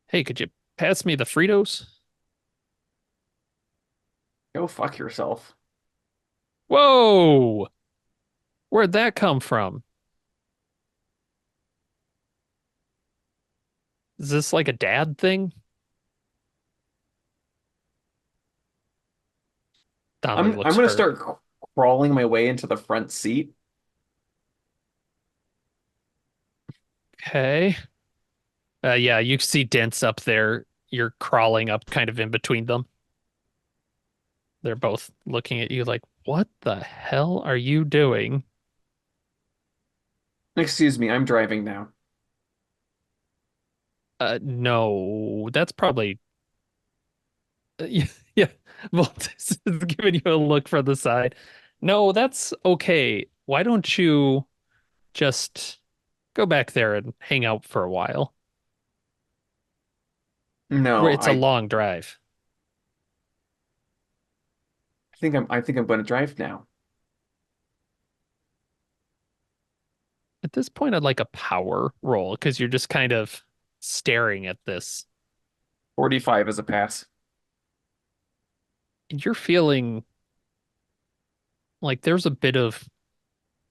Hey, could you pass me the Fritos? Go fuck yourself. Whoa! Where'd that come from? Is this like a dad thing? Donnelly I'm looks gonna hurt. start crawling my way into the front seat. Okay. Yeah, you see dents up there. You're crawling up kind of in between them. They're both looking at you like, what the hell are you doing? Excuse me, I'm driving now. No, that's probably... yeah, yeah. Voltus is giving you a look from the side. No, that's okay. Why don't you just go back there and hang out for a while? No, It's a long drive. I think I'm gonna drive now. At this point, I'd like a power roll because you're just kind of staring at this. 45 is a pass. And you're feeling like there's a bit of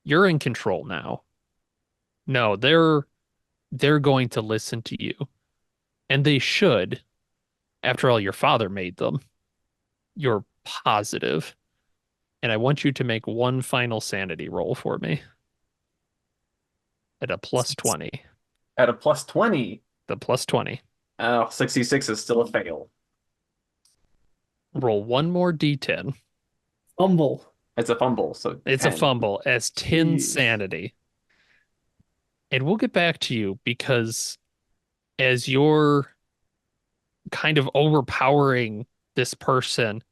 you're in control now. No, they're going to listen to you. And they should. After all, your father made them. You're positive. And I want you to make one final sanity roll for me. At a plus 20. At a plus 20. The plus 20. Oh, 66 is still a fail. Roll one more d10. Fumble. It's a fumble, so It's 10. a fumble as 10 Jeez. sanity. And we'll get back to you because as you're kind of overpowering this person,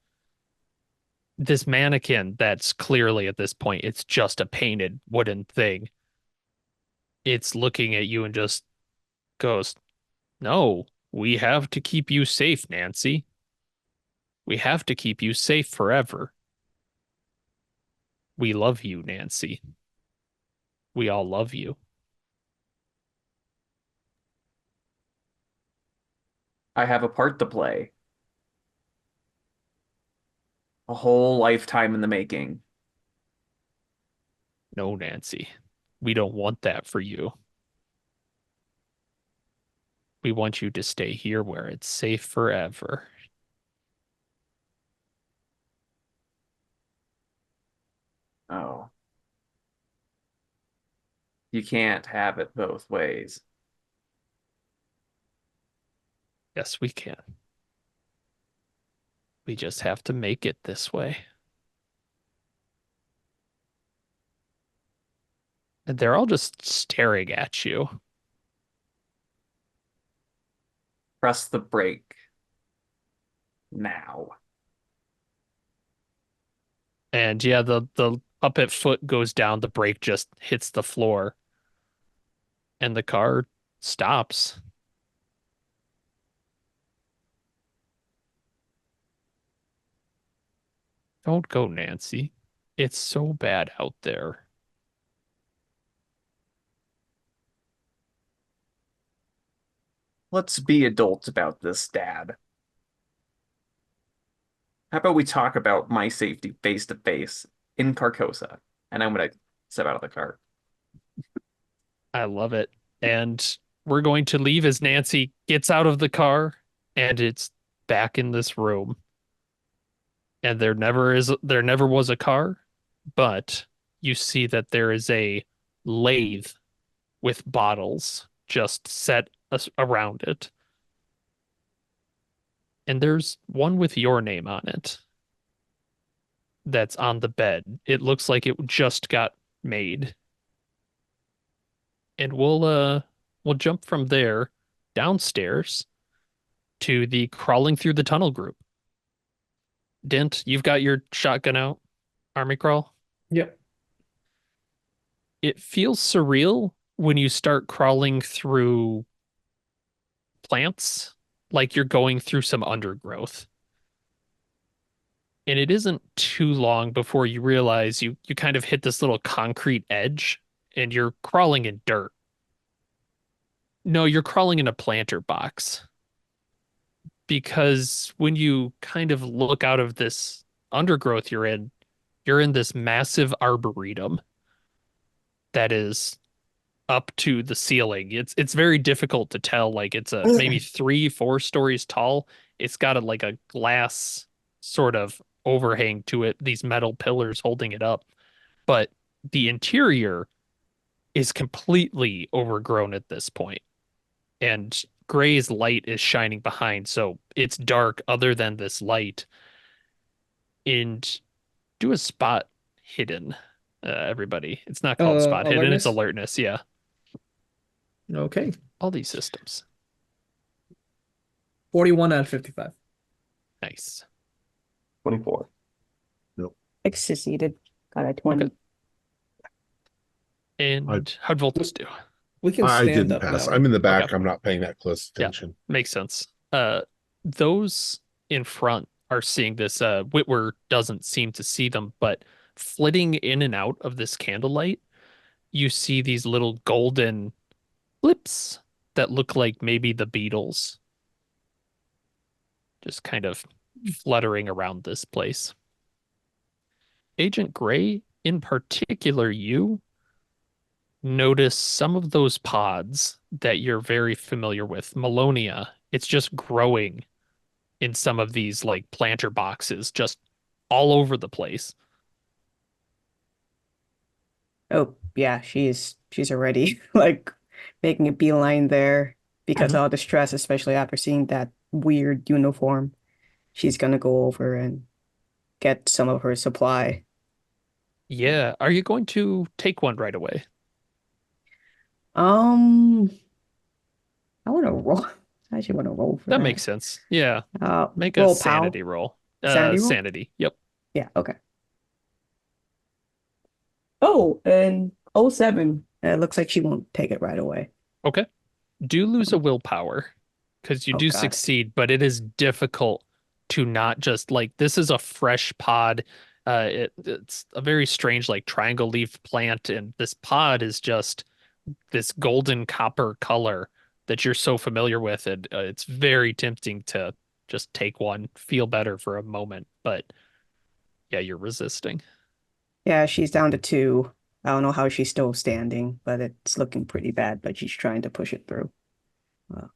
this mannequin that's clearly at this point, it's just a painted wooden thing. It's looking at you and just goes, no, we have to keep you safe, Nancy. We have to keep you safe forever. We love you, Nancy. we all love you. I have a part to play. A whole lifetime in the making. No, Nancy, we don't want that for you. We want you to stay here where it's safe forever. Oh. You can't have it both ways. Yes, we can. We just have to make it this way. And they're all just staring at you. Press the brake. Now. And yeah, the puppet foot goes down, the brake just hits the floor, and the car stops. Don't go, Nancy. It's so bad out there. Let's be adults about this, Dad. How about we talk about my safety face to face in Carcosa? And I'm gonna step out of the car. I love it. And we're going to leave as Nancy gets out of the car, and it's back in this room. And there never was a car, but you see that there is a lathe with bottles just set around it. And there's one with your name on it that's on the bed. It looks like it just got made. And we'll jump from there downstairs to the crawling through the tunnel group. Dent, you've got your shotgun out, army crawl. Yep. It feels surreal when you start crawling through plants, like you're going through some undergrowth. And it isn't too long before you realize you kind of hit this little concrete edge and you're crawling in dirt. No, you're crawling in a planter box. Because when you kind of look out of this undergrowth you're in this massive arboretum that is up to the ceiling. It's very difficult to tell. Like it's a maybe 3-4 stories tall. It's got like a glass sort of overhang to it, these metal pillars holding it up. But the interior is completely overgrown at this point. And Gray's light is shining behind, so it's dark other than this light. And do a spot hidden, everybody. It's not called spot hidden, it's alertness. Yeah. Okay. All these systems. 41 out of 55. Nice. 24. I succeeded. Got a 20. Okay. And how'd Voltus do? We can I stand didn't up pass. now. I'm in the back. Okay. I'm not paying that close Yeah. attention. Makes sense. Those in front are seeing this. Whitwer doesn't seem to see them, but flitting in and out of this candlelight, you see these little golden blips that look like maybe the beetles. Just kind of fluttering around this place. Agent Gray, in particular, you notice some of those pods that you're very familiar with. Melonia, it's just growing in some of these like planter boxes, just all over the place. Oh, yeah, she's already like making a beeline there because Mhm. all the stress, especially after seeing that weird uniform. She's gonna go over and get some of her supply. Yeah, are you going to take one right away? Um, I want to roll. I actually want to roll for That that. makes sense. Yeah, make a Roll sanity POW. roll. Sanity roll? Sanity. Yep. Yeah, okay. Oh, and 07. It looks like she won't take it right away. Okay. Do lose a willpower because you Oh, do God. succeed, but it is difficult to not just like this is a fresh pod. It's a very strange, like triangle leaf plant, and this pod is just this golden copper color that you're so familiar with, and it's very tempting to just take one, feel better for a moment, but yeah, you're resisting. Yeah, she's down to two. I don't know how she's still standing, but it's looking pretty bad, but she's trying to push it through. Uh,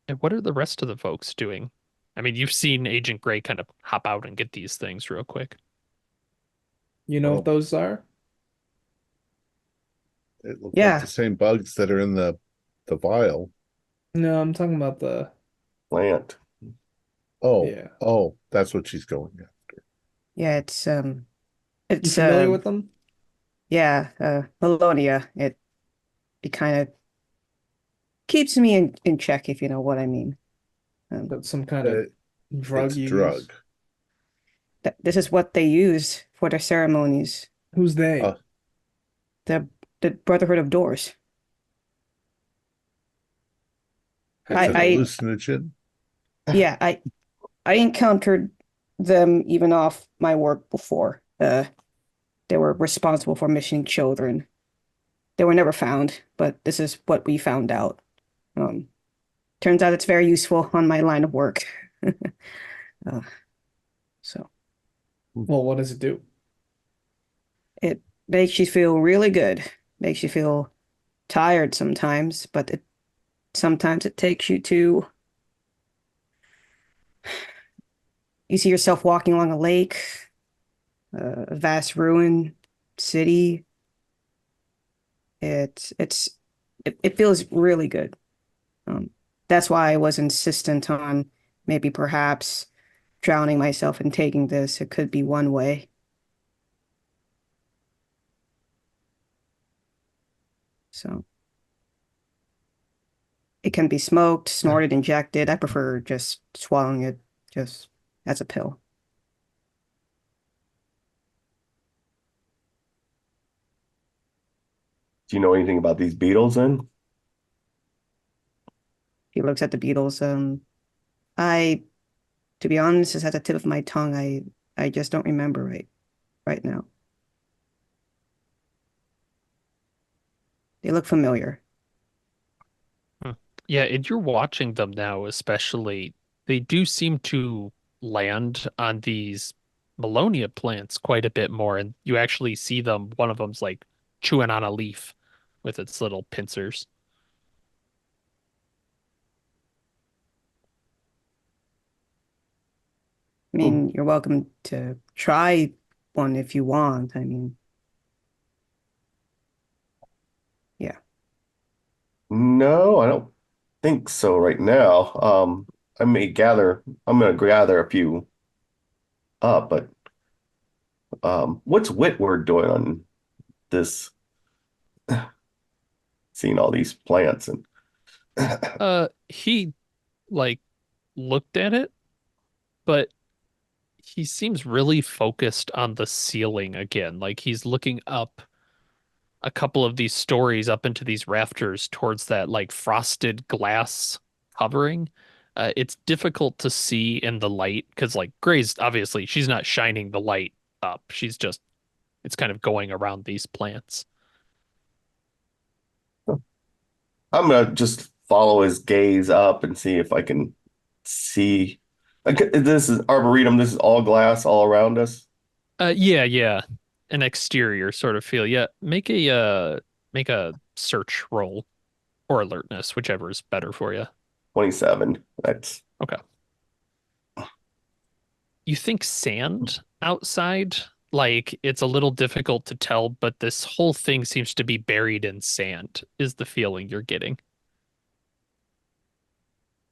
And what are the rest of the folks doing? I mean, you've seen Agent Gray kind of hop out and get these things real quick. You know what Well, those are? it looked like the yeah, same bugs that are in the vial. No, I'm talking about the Plant. Oh, yeah. oh, that's what she's going at. yeah, You it's familiar with them? yeah, Melonia. It kind of keeps me in check, if you know what I mean. That's some kind of Uh, drug it's a you use? drug. Th this is what they use for their ceremonies. Who's they? Uh, The the Brotherhood of Doors. it's a I hallucinogen. yeah, I encountered them even off my work before. They were responsible for missing children. They were never found, but this is what we found out. Um, Turns out it's very useful on my line of work. Uh, so Well, what does it do? it makes you feel really good. Makes you feel tired sometimes, but sometimes it takes you to you see yourself walking along a lake, a vast ruin city. It's it feels really good. Um, that's why I was insistent on maybe perhaps drowning myself and taking this. It could be one way. So it can be smoked, snorted, injected. I prefer just swallowing it just as a pill. Do you know anything about these beetles then? He looks at the beetles. I, to be honest, is at the tip of my tongue. I just don't remember right now. They look familiar. Hmm. Yeah, and you're watching them now, especially. They do seem to land on these Melonia plants quite a bit more, and you actually see them. One of them's like chewing on a leaf with its little pincers. I Hmm. mean, you're welcome to try one if you want. I mean, yeah. No, I don't think so right now. I'm gonna gather a few up, but what's Whitward doing on this, seeing all these plants and He like looked at it, but he seems really focused on the ceiling again. Like he's looking up a couple of these stories up into these rafters towards that like frosted glass covering. It's difficult to see in the light because like Gray's obviously she's not shining the light up. She's just it's kind of going around these plants. I'm gonna just follow his gaze up and see if I can see. This is Arboretum. This is all glass all around us. Yeah, yeah. An exterior sort of feel. Yeah, make a search roll or alertness, whichever is better for you. 27. That's Okay. You think sand outside? Like it's a little difficult to tell, but this whole thing seems to be buried in sand, is the feeling you're getting.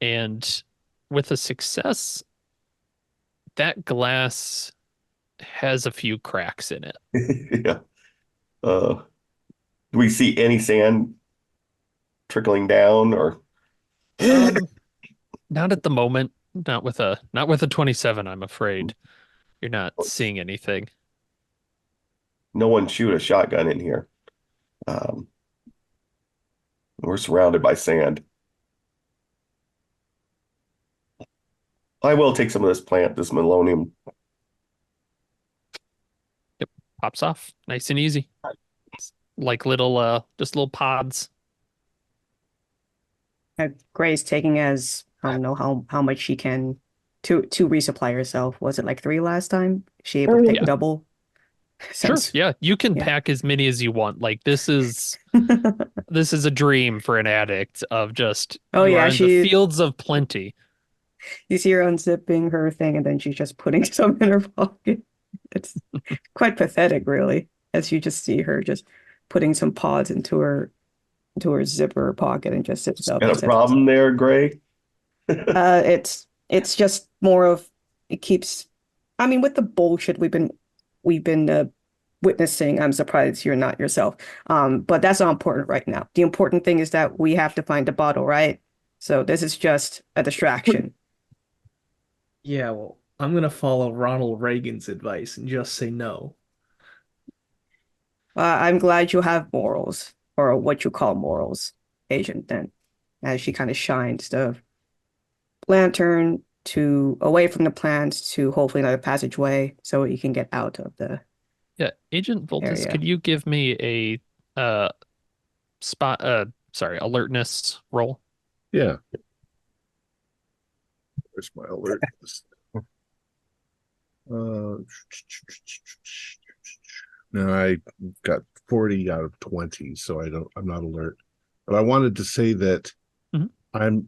And with a success, that glass has a few cracks in it. yeah. Do we see any sand trickling down or Um, Not at the moment. Not with a 27, I'm afraid. You're not seeing anything. no one shoot a shotgun in here? Um, we're surrounded by sand. I will take some of this plant, this melonium. Yep, pops off, nice and easy. It's like little, just little pods. Gray's taking as I don't know how much she can to resupply herself. Was it like 3 last time? Is she able to take Yeah. double? Sure, Since yeah, you can yeah. pack as many as you want. Like this is a dream for an addict of just Oh you are yeah, in the fields of plenty. you see her unzipping her thing and then she's just putting some in her pocket. It's quite pathetic, really, as you just see her just putting some pods into her zipper pocket and just zips up Got and a sets it problem up. there, Gray? It's just more of it keeps. I mean, with the bullshit we've been witnessing, I'm surprised you're not yourself. But that's not important right now. The important thing is that we have to find the bottle, right? So this is just a distraction. Yeah, well, I'm gonna follow Ronald Reagan's advice and just say no. I'm glad you have morals, or what you call morals, Agent. Then, as she kind of shines the lantern to away from the plants to hopefully another passageway so you can get out of the Yeah, Agent Voltus, area. could you give me a uh spot sorry, alertness roll? Yeah. Where's my alert? Uh, no, I got 40 out of 20, so I'm not alert. But I wanted to say that Mhm.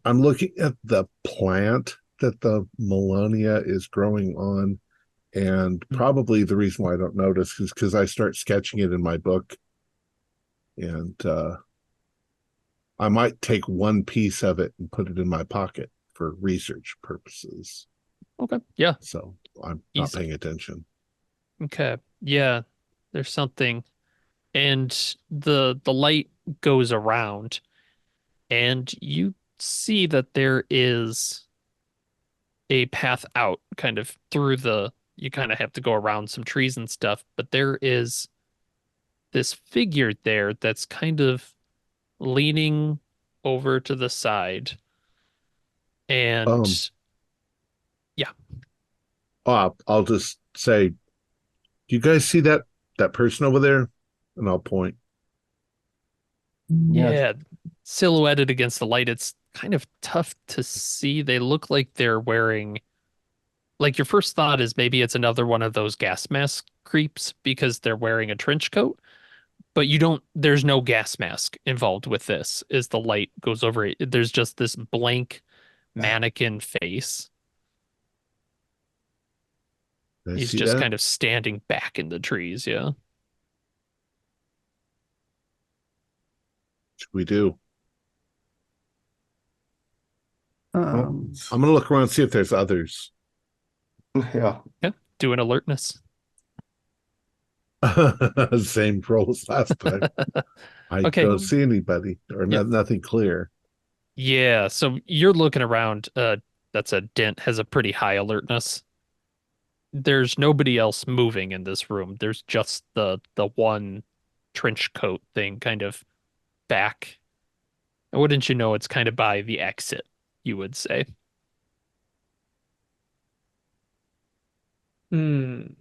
I'm looking at the plant that the Melonia is growing on, and probably the reason why I don't notice is because I start sketching it in my book, and I might take one piece of it and put it in my pocket for research purposes. Okay. Yeah, So I'm not easy. paying attention. Okay. Yeah, there's something. And the light goes around and you see that there is a path out kind of through the you kind of have to go around some trees and stuff, but there is this figure there that's kind of leaning over to the side. Um, And yeah, I'll just say, do you guys see that person over there? And I'll point. Yes. yeah, silhouetted against the light, it's kind of tough to see. They look like they're wearing like your first thought is maybe it's another one of those gas mask creeps because they're wearing a trench coat, but you don't, there's no gas mask involved with this as the light goes over it. There's just this blank mannequin face. Did I He's see just that? kind of standing back in the trees. Yeah. Should we do? Well, I'm gonna look around and see if there's others. yeah. Yeah. Do an alertness. Same roll as last time. I Okay. don't see anybody or Yeah. nothing clear. Yeah. So you're looking around. That's a dent, has a pretty high alertness. There's nobody else moving in this room. There's just the one trench coat thing kind of back. Wouldn't you know, it's kind of by the exit, you would say. Hmm.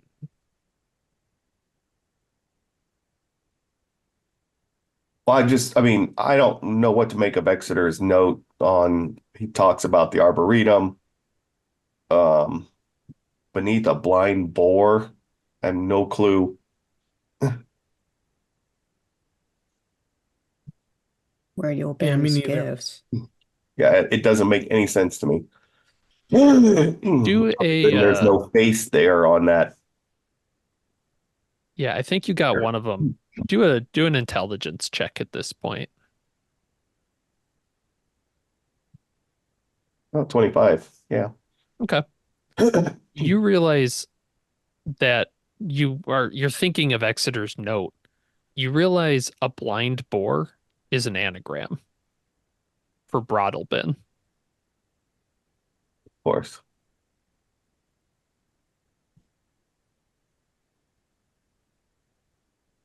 Well, I mean, I don't know what to make of Exeter's note on, he talks about the Arboretum, um, beneath a blind boar. I have no clue. Where the Yeah, me opens neither. gifts. Yeah, it doesn't make any sense to me. Do a There's no face there on that. yeah, I think you got one of them. Do an intelligence check at this point. Oh, 25. Yeah. Okay. You realize that you're thinking of Exeter's note. You realize a blind boar is an anagram for Broadalbin. Of course.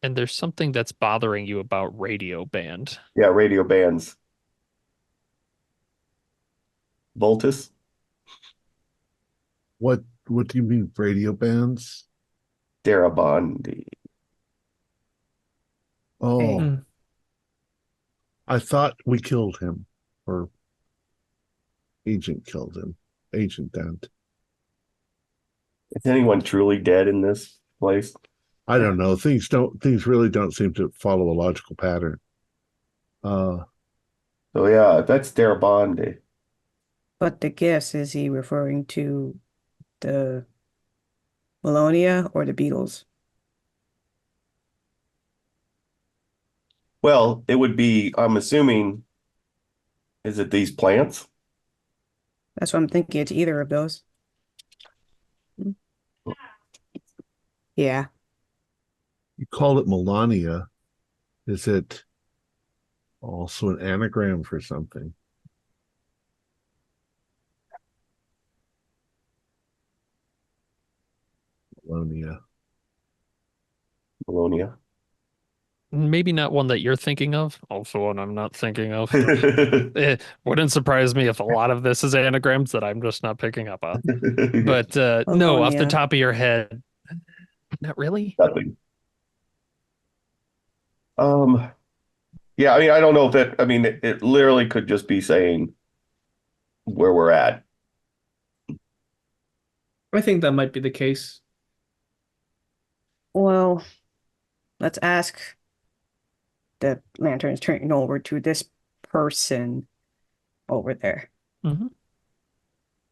And there's something that's bothering you about radio band. Yeah, radio bands. Voltus? What do you mean radio bands? Darabandi. Oh, Hey. I thought we killed him, or Agent killed him. Agent Dent. Is anyone truly dead in this place? I don't know. Things really don't seem to follow a logical pattern. So yeah, that's Darabandi. But the gifts, is he referring to the Melonia or the Beatles? Well, it would be, I'm assuming, is it these plants? That's what I'm thinking. It's either of those. Yeah. You call it Melania. Is it also an anagram for something? Melonia. Melonia. Maybe not one that you're thinking of. Also one I'm not thinking of. It wouldn't surprise me if a lot of this is anagrams that I'm just not picking up on. But no, off the Melonia. top of your head, not really. Nothing. Yeah, I mean, I don't know if I mean, it literally could just be saying where we're at. I think that might be the case. Well, let's ask the lanterns turning over to this person over there. Mm-hmm.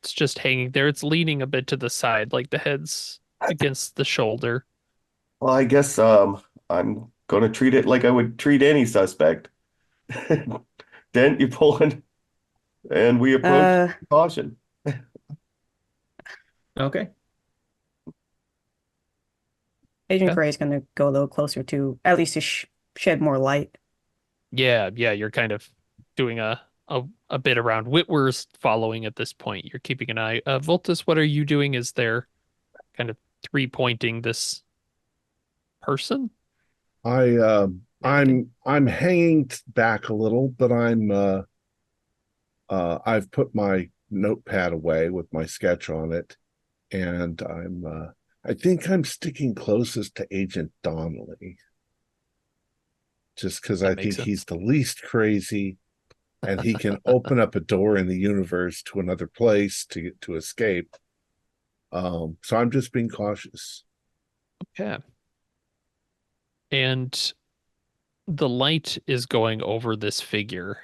It's just hanging there. It's leaning a bit to the side, like the head's against the shoulder. Well, I guess I'm gonna treat it like I would treat any suspect. Dent, you pull in, and we approach with caution. Okay. Agent Okay. Gray is going to go a little closer to, at least to shed more light. Yeah, you're kind of doing a bit around. Whitwer's following at this point. You're keeping an eye. Voltus, what are you doing? Is there kind of three-pointing this person? I'm hanging back a little, but I've put my notepad away with my sketch on it, and I think I'm sticking closest to Agent Donnelly, just because I That makes think sense. he's the least crazy, and he can open up a door in the universe to another place to escape. So I'm just being cautious. Okay. And the light is going over this figure,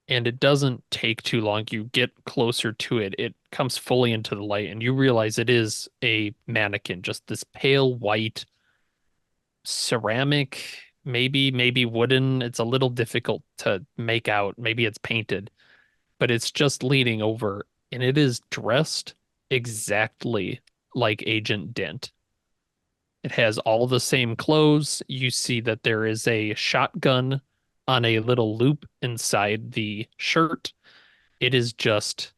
and it doesn't take too long. You get closer to it, it comes fully into the light, and you realize it is a mannequin, just this pale white ceramic, maybe wooden. It's a little difficult to make out. Maybe it's painted, but it's just leaning over, and it is dressed exactly like Agent Dent. It has all the same clothes. You see that there is a shotgun on a little loop inside the shirt. It is just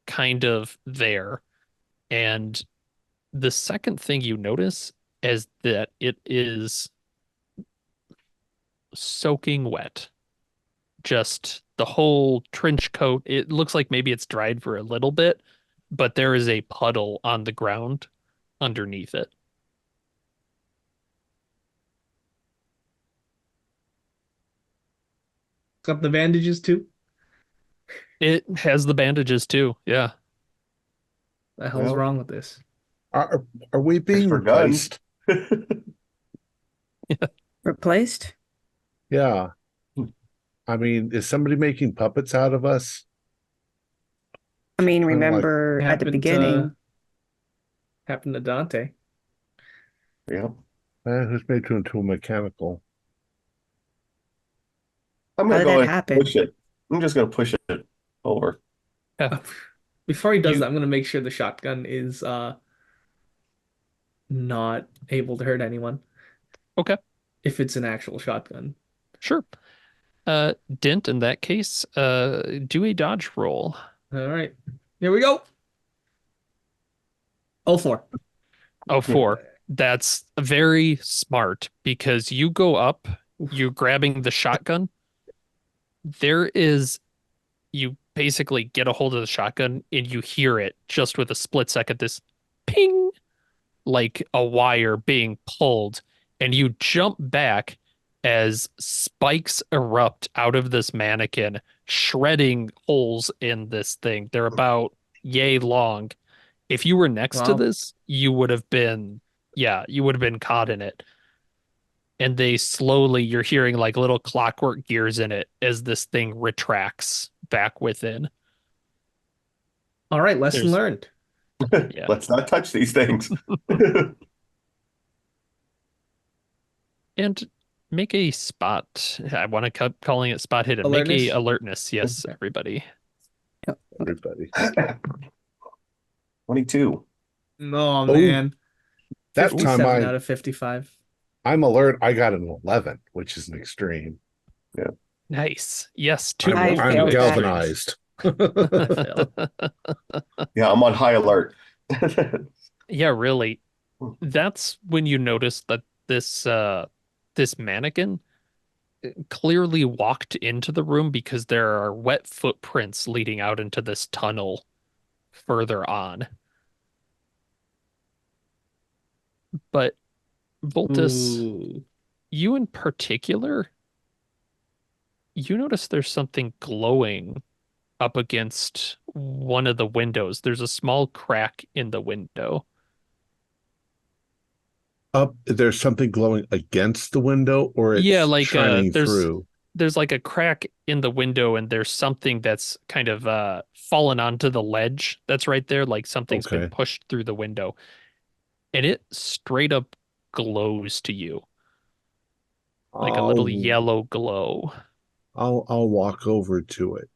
kind of there. And the second thing you notice is that it is soaking wet. Just the whole trench coat. It looks like maybe it's dried for a little bit, but there is a puddle on the ground underneath it. Got the bandages too. It has the bandages too. Yeah. The hell's Well, wrong with this? Are we being for guns. replaced? Replaced? Yeah. I mean, is somebody making puppets out of us? I mean, Kinda like- remember at the beginning, Happened to Dante. Yep. Who's made to into a mechanical? I'm How gonna did go that and happen? push it. I'm just gonna push it over. Before he does You- that, I'm gonna make sure the shotgun is not able to hurt anyone. Okay. If it's an actual shotgun. Sure. Dent, in that case, do a dodge roll. All right. Here we go. Oh, 4. Oh, 4. That's very smart because you go up, you're grabbing the shotgun. You basically get a hold of the shotgun and you hear it just with a split second, this ping, like a wire being pulled, and you jump back as spikes erupt out of this mannequin, shredding holes in this thing. They're about yay long. If you were next to Wow. this, you would have been, yeah, you would have been caught in it. And they slowly, you're hearing like little clockwork gears in it as this thing retracts back within. All right, lesson There's, learned. yeah. Let's not touch these things. And make a spot. I want to keep calling it spot hidden. Make a Alertness? alertness. Yes, Okay. everybody. Everybody. 22. Oh man. That time 57 out of 55. I'm alert. I got an 11, which is an extreme. Nice. Yes, two I I'm failed that. galvanized. I failed. Yeah, I'm on high alert. Yeah, really. That's when you notice that this mannequin clearly walked into the room because there are wet footprints leading out into this tunnel further on. But Voltus, Ooh. you in particular, you notice there's something glowing up against one of the windows. There's a small crack in the window. Up, there's something glowing against the window, or it's Yeah, like shining there's through. there's like a crack in the window and there's something that's kind of fallen onto the ledge that's right there, like something's been Okay. pushed through the window. And it straight up glows to you. Like a little yellow glow. I'll walk over to it.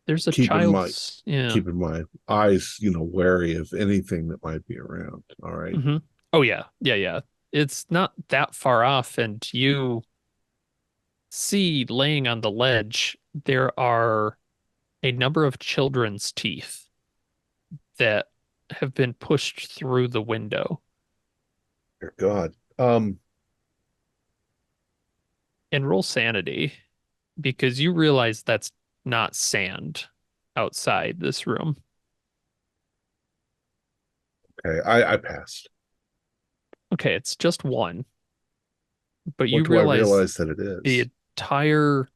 There's a Keep in child's keep in mind, eyes, wary of anything that might be around. All right. Mhm. Oh yeah. Yeah. It's not that far off, and you see laying on the ledge there are a number of children's teeth that have been pushed through the window. Dear God. And roll sanity because you realize that's not sand outside this room. Okay, I passed. Okay, it's just one. But you What do I realize realize that it is? the entire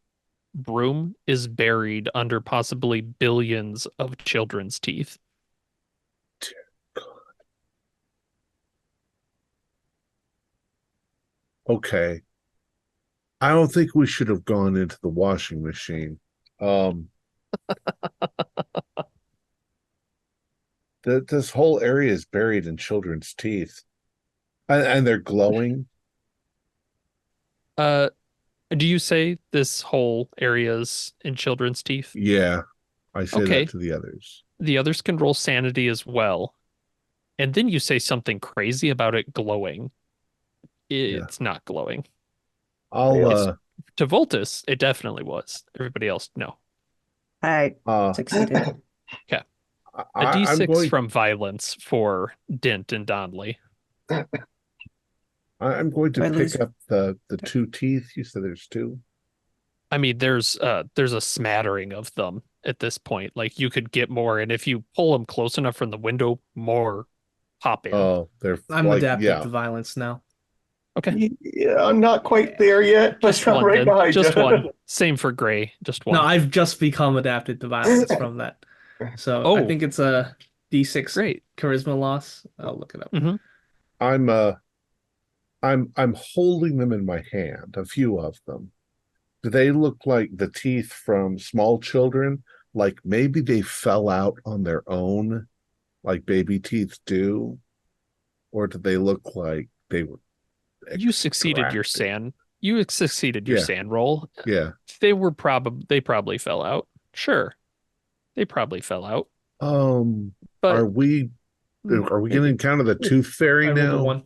room is buried under possibly billions of children's teeth. Dear God. Okay. I don't think we should have gone into the washing machine. This whole area is buried in children's teeth, and they're glowing. Do you say this whole area's in children's teeth? Yeah, I say Okay. that to the others. The others can roll sanity as well. And then you say something crazy about it glowing. It's not glowing. I'll To Voltus, it definitely was. Everybody else, no. I succeeded. A I'm D6 going from violence for Dint and Donley. I'm going Do I to lose- pick up the two teeth. You said there's two. I mean, there's a smattering of them at this point. Like you could get more, and if you pull them close enough from the window, more pop in. Oh, they're I'm like, adapted yeah. to violence now. Okay. Yeah, I'm not quite there yet, but Just I'm one right then. behind Just you. one. Same for Gray. Just one. No, I've just become adapted to violence from that. So I Oh. think it's a D6 Great. charisma loss. I'll look it up. Mhm. I'm holding them in my hand, a few of them. Do they look like the teeth from small children? Like maybe they fell out on their own, like baby teeth do? Or do they look like they were You succeeded your extracted? sand. You succeeded your Yeah. sand roll. Yeah. They probably fell out. Sure. They probably fell out. But Are we going to encounter the tooth fairy I rolled a now? 1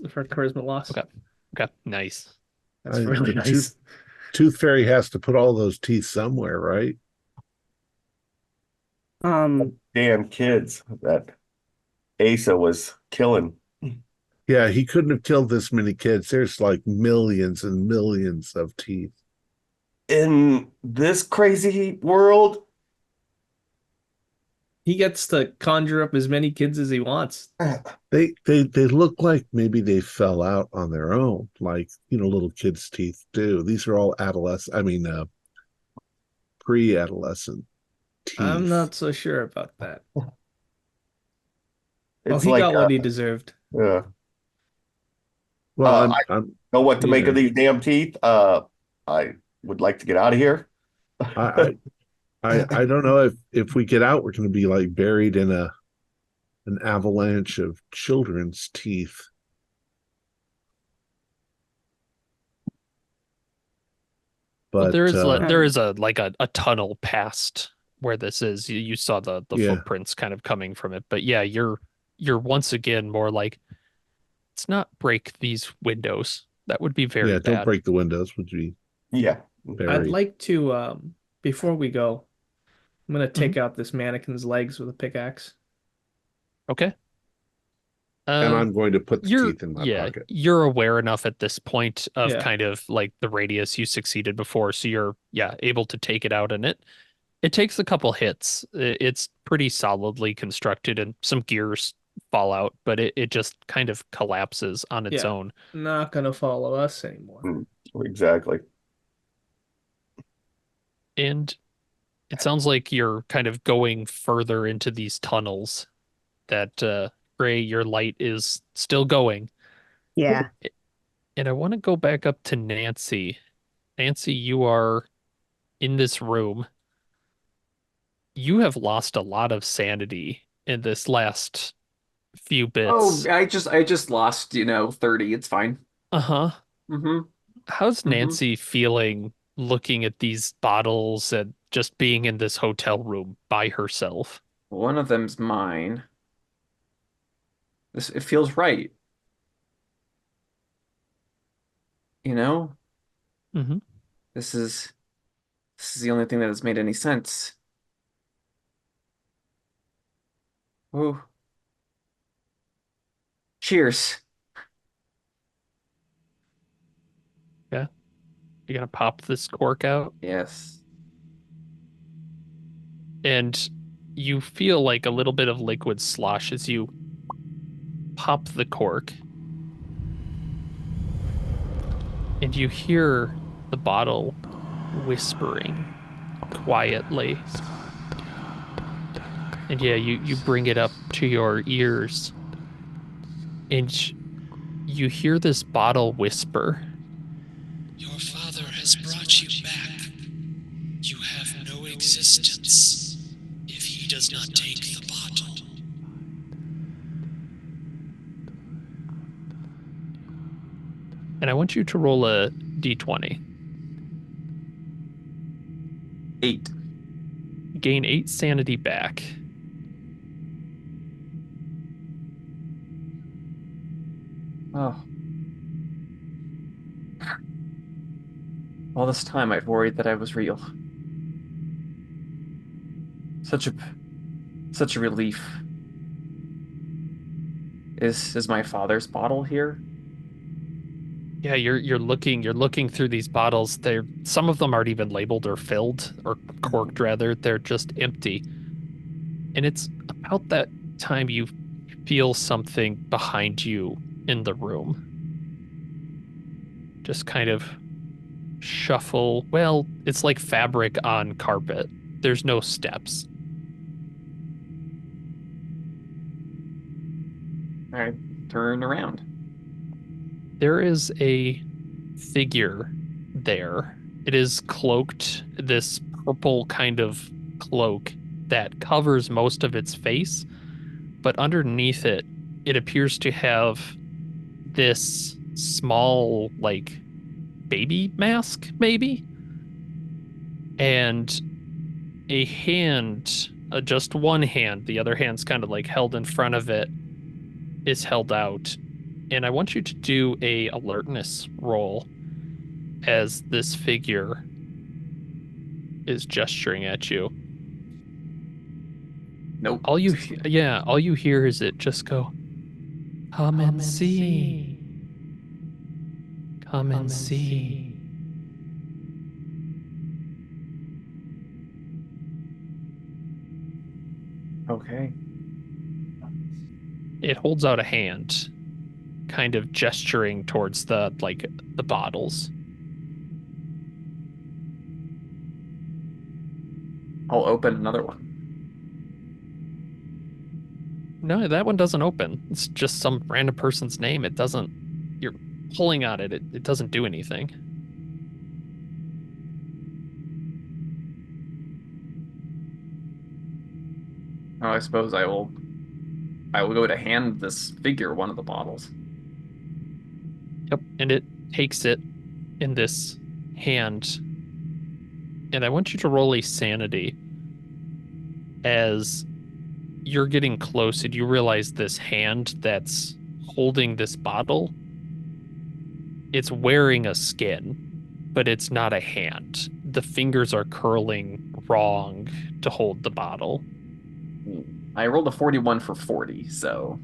for charisma loss. Okay. Okay. Nice. That's really the nice. Tooth fairy has to put all those teeth somewhere, right? Damn kids that Asa was killing. Yeah, he couldn't have killed this many kids. There's like millions and millions of teeth. In this crazy world, He gets to conjure up as many kids as he wants. They look like maybe they fell out on their own, like little kids' teeth do. These are all pre-adolescent I'm teeth. not so sure about that. Well, It's he like, got what he deserved. uh, Well, I I'm know what to make yeah. of these damn teeth. I would like to get out of here. I I don't know if we get out, we're going to be like buried in an avalanche of children's teeth. Well, But there is a tunnel past where this is. You saw the yeah, footprints kind of coming from it. But yeah, you're once again more like, let's not break these windows. That would be very yeah. Don't bad. break the windows. Would be Yeah. I'd buried. like to, before we go, I'm gonna Mhm. take out this mannequin's legs with a pickaxe. Okay. And Um, I'm going to put the teeth in my pocket. you're aware enough at this point of Yeah. kind of like the radius you succeeded before, so you're able to take it out, and it takes a couple hits. It's pretty solidly constructed, and some gears fall out, but it just kind of collapses on its Yeah. own. Not gonna follow us anymore. Exactly. And it sounds like you're kind of going further into these tunnels that Gray, your light is still going. Yeah. And I want to go back up to Nancy. Nancy, you are in this room. You have lost a lot of sanity in this last few Oh, bits. I just lost, 30. It's fine. Uh-huh. Mm-hmm. How's Mm-hmm. Nancy feeling looking at these bottles and just being in this hotel room by herself? One of them's mine. It feels right, you know? Hmm. This is this is the only thing that has made any sense. Oh, cheers. Yeah. You gonna pop this cork out? Yes. And you feel like a little bit of liquid slosh as you pop the cork. And you hear the bottle whispering quietly. And yeah, you bring it up to your ears. And you hear this bottle whisper. Your father has brought you back. You have no existence if he does not take the bottle. And I want you to roll a d20. 8. Gain 8 sanity back. Oh. All this time I've worried that I was real. Such a relief. Is my father's bottle here? Yeah, you're looking through these bottles. Some of them aren't even labeled or filled or corked rather. They're just empty. And it's about that time you feel something behind you in the room. Just kind of shuffle. Well, it's like fabric on carpet. There's no steps. I turn around. There is a figure there. It is cloaked, this purple kind of cloak that covers most of its face, but underneath it, it appears to have this small, like, baby mask, maybe? And a hand, just one hand, the other hand's kind of like held in front of it, is held out. And I want you to do a alertness roll as this figure is gesturing at you. Nope. All you hear is it just go, come and see. Come and see. Okay. It holds out a hand, kind of gesturing towards the bottles. I'll open another one. No, that one doesn't open. It's just some random person's name. It doesn't. You're pulling on it. It doesn't do anything. Oh, I suppose I will go to hand this figure one of the bottles. Yep, and it takes it in this hand. And I want you to roll a sanity as you're getting close and you realize this hand that's holding this bottle, it's wearing a skin, but it's not a hand. The fingers are curling wrong to hold the bottle. I rolled a 41 for 40, so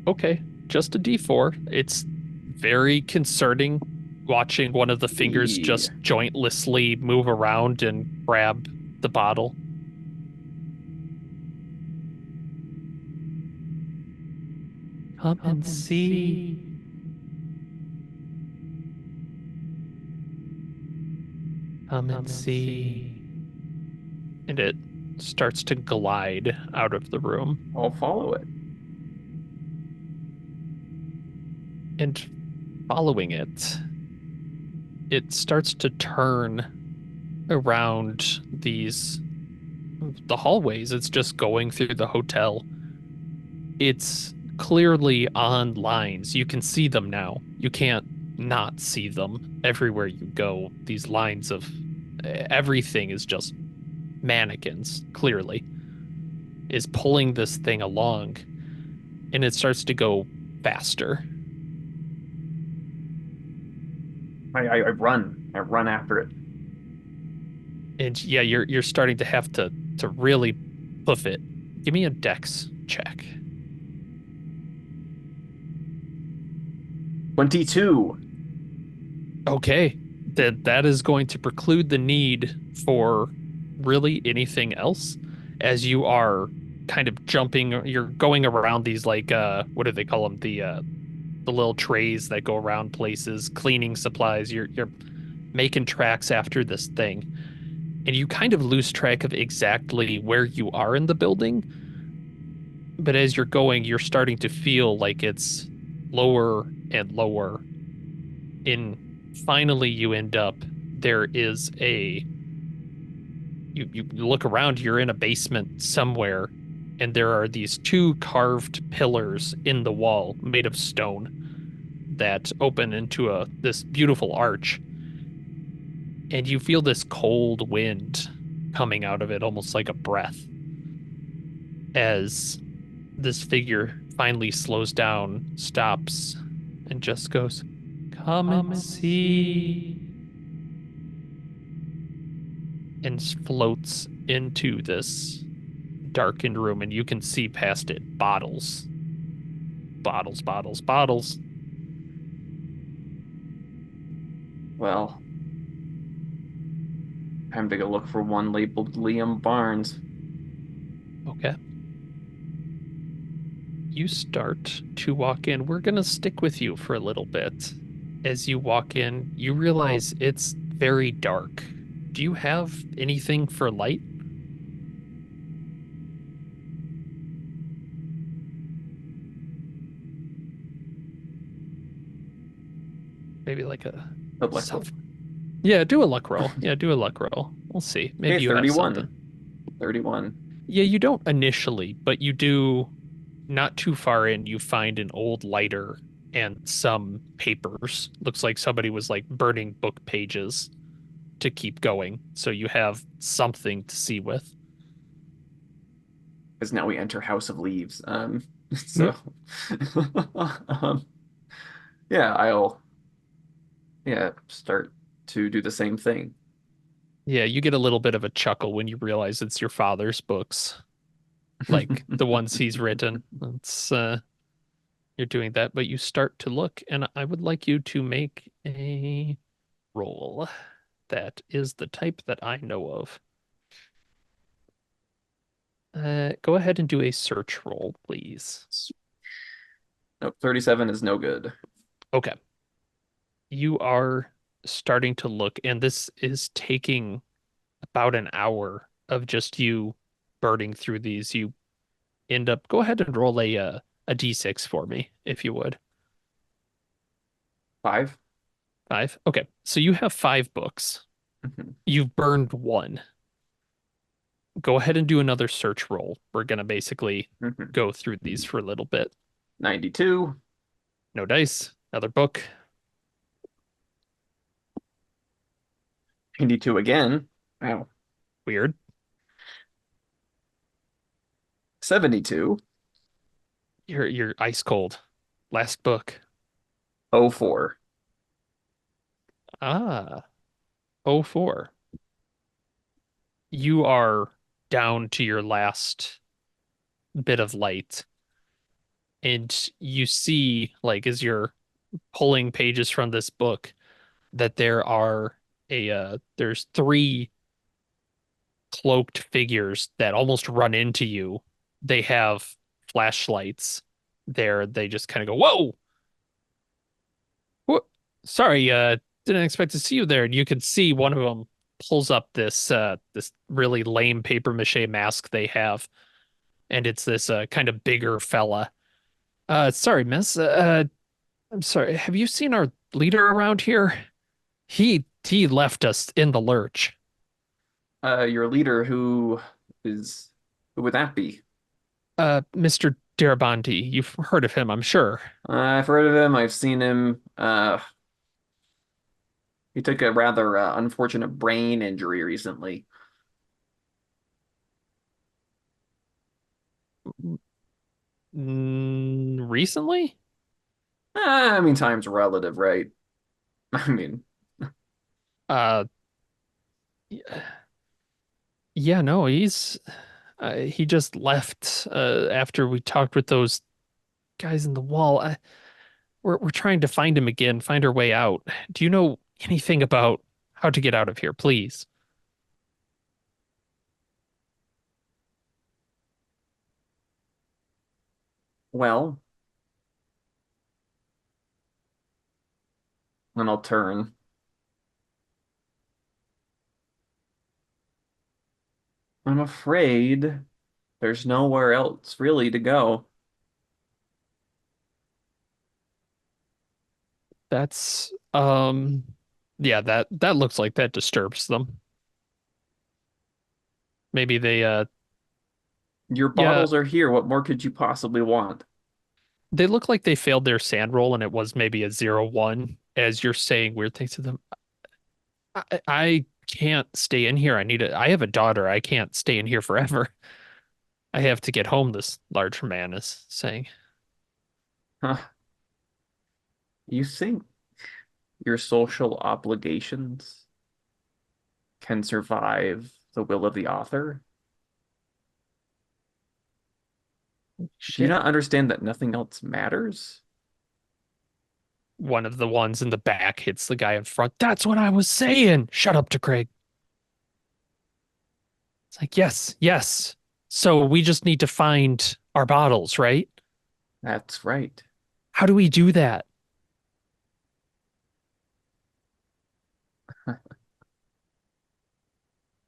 Okay, just a d4. It's very concerning watching one of the fingers just jointlessly move around and grab the bottle. Come and see. Come and see. And it starts to glide out of the room. I'll follow it. And following it, it starts to turn around the hallways. It's just going through the hotel. It's clearly on lines. You can see them now. You can't not see them everywhere you go. These lines of everything is just mannequins, clearly, is pulling this thing along, and it starts to go faster. I run after it. And yeah, you're starting to have to really hoof it. Give me a dex check. 22. Okay. That is going to preclude the need for really anything else, as you are kind of jumping. You're going around these what do they call them? The little trays that go around places, cleaning supplies. You're making tracks after this thing, and you kind of lose track of exactly where you are in the building. But as you're going, you're starting to feel like it's lower and lower. Finally you end up, there is you look around, you're in a basement somewhere, and there are these two carved pillars in the wall made of stone that open into this beautiful arch. And you feel this cold wind coming out of it, almost like a breath, as this figure finally slows down, stops, and just goes, "Come and see," and floats into this darkened room, and you can see past it bottles. Bottles, bottles, bottles. Well, time to go look for one labeled Liam Barnes. Okay. You start to walk in. We're going to stick with you for a little bit. As you walk in, you realize it's very dark. Do you have anything for light? Maybe like a luck roll. Yeah, do a luck roll. Yeah, do a luck roll. We'll see. Maybe Okay, you have 31. something. 31. Yeah, you don't initially, but you do. Not too far in, you find an old lighter and some papers. Looks like somebody was like burning book pages to keep going. So you have something to see with. Because now we enter House of Leaves. So yeah, I'll start to do the same thing. Yeah, you get a little bit of a chuckle when you realize it's your father's books. Like the ones he's written. It's you're doing that, but you start to look, and I would like you to make a roll that is the type that I know of. Go ahead and do a search roll, please. Nope, 37 is no good. Okay. You are starting to look, and this is taking about an hour of just you burning through these. You end up, go ahead and roll a d6 for me, if you would. 5. 5. Okay. So you have 5 books. Mhm. You've burned 1. Go ahead and do another search roll. We're gonna basically Mhm. go through these for a little bit. 92. No dice. Another book. 92 again. Wow. Weird. 72. You're ice cold. Last book. 04. Ah, 04. You are down to your last bit of light, and you see, like, as you're pulling pages from this book, that there's 3 cloaked figures that almost run into you. They have flashlights there. They just kind of go, "Whoa! What? Sorry, didn't expect to see you there." And you could see one of them pulls up this really lame paper mache mask they have, and it's this kind of bigger fella. Sorry, miss. I'm sorry. Have you seen our leader around here? He left us in the lurch. Your leader, who would that be? Mr. Darabonte. You've heard of him, I'm sure. I've heard of him. I've seen him. He took a rather unfortunate brain injury recently. Recently? I mean, time's relative, right? I mean, Uh, yeah, no, he just left after we talked with those guys in the wall. We're trying to find him again, find our way out. Do you know anything about how to get out of here, please? well, then I'll turn. I'm afraid there's nowhere else really to go. That's yeah, that looks like that disturbs them. Maybe Your yeah, bottles are here. What more could you possibly want? they look like they failed their sand roll and it was maybe a 0-1 as you're saying weird things to them. I can't stay in here. I have a daughter. I can't stay in here forever. I have to get home, this large man is saying. Huh? You think your social obligations can survive the will of the author? Do you Shit. not understand that nothing else matters? One of the ones in the back hits the guy in front. That's what I was saying. Shut up to Craig. It's like, yes, yes. So we just need to find our bottles, right? That's right. How do we do that?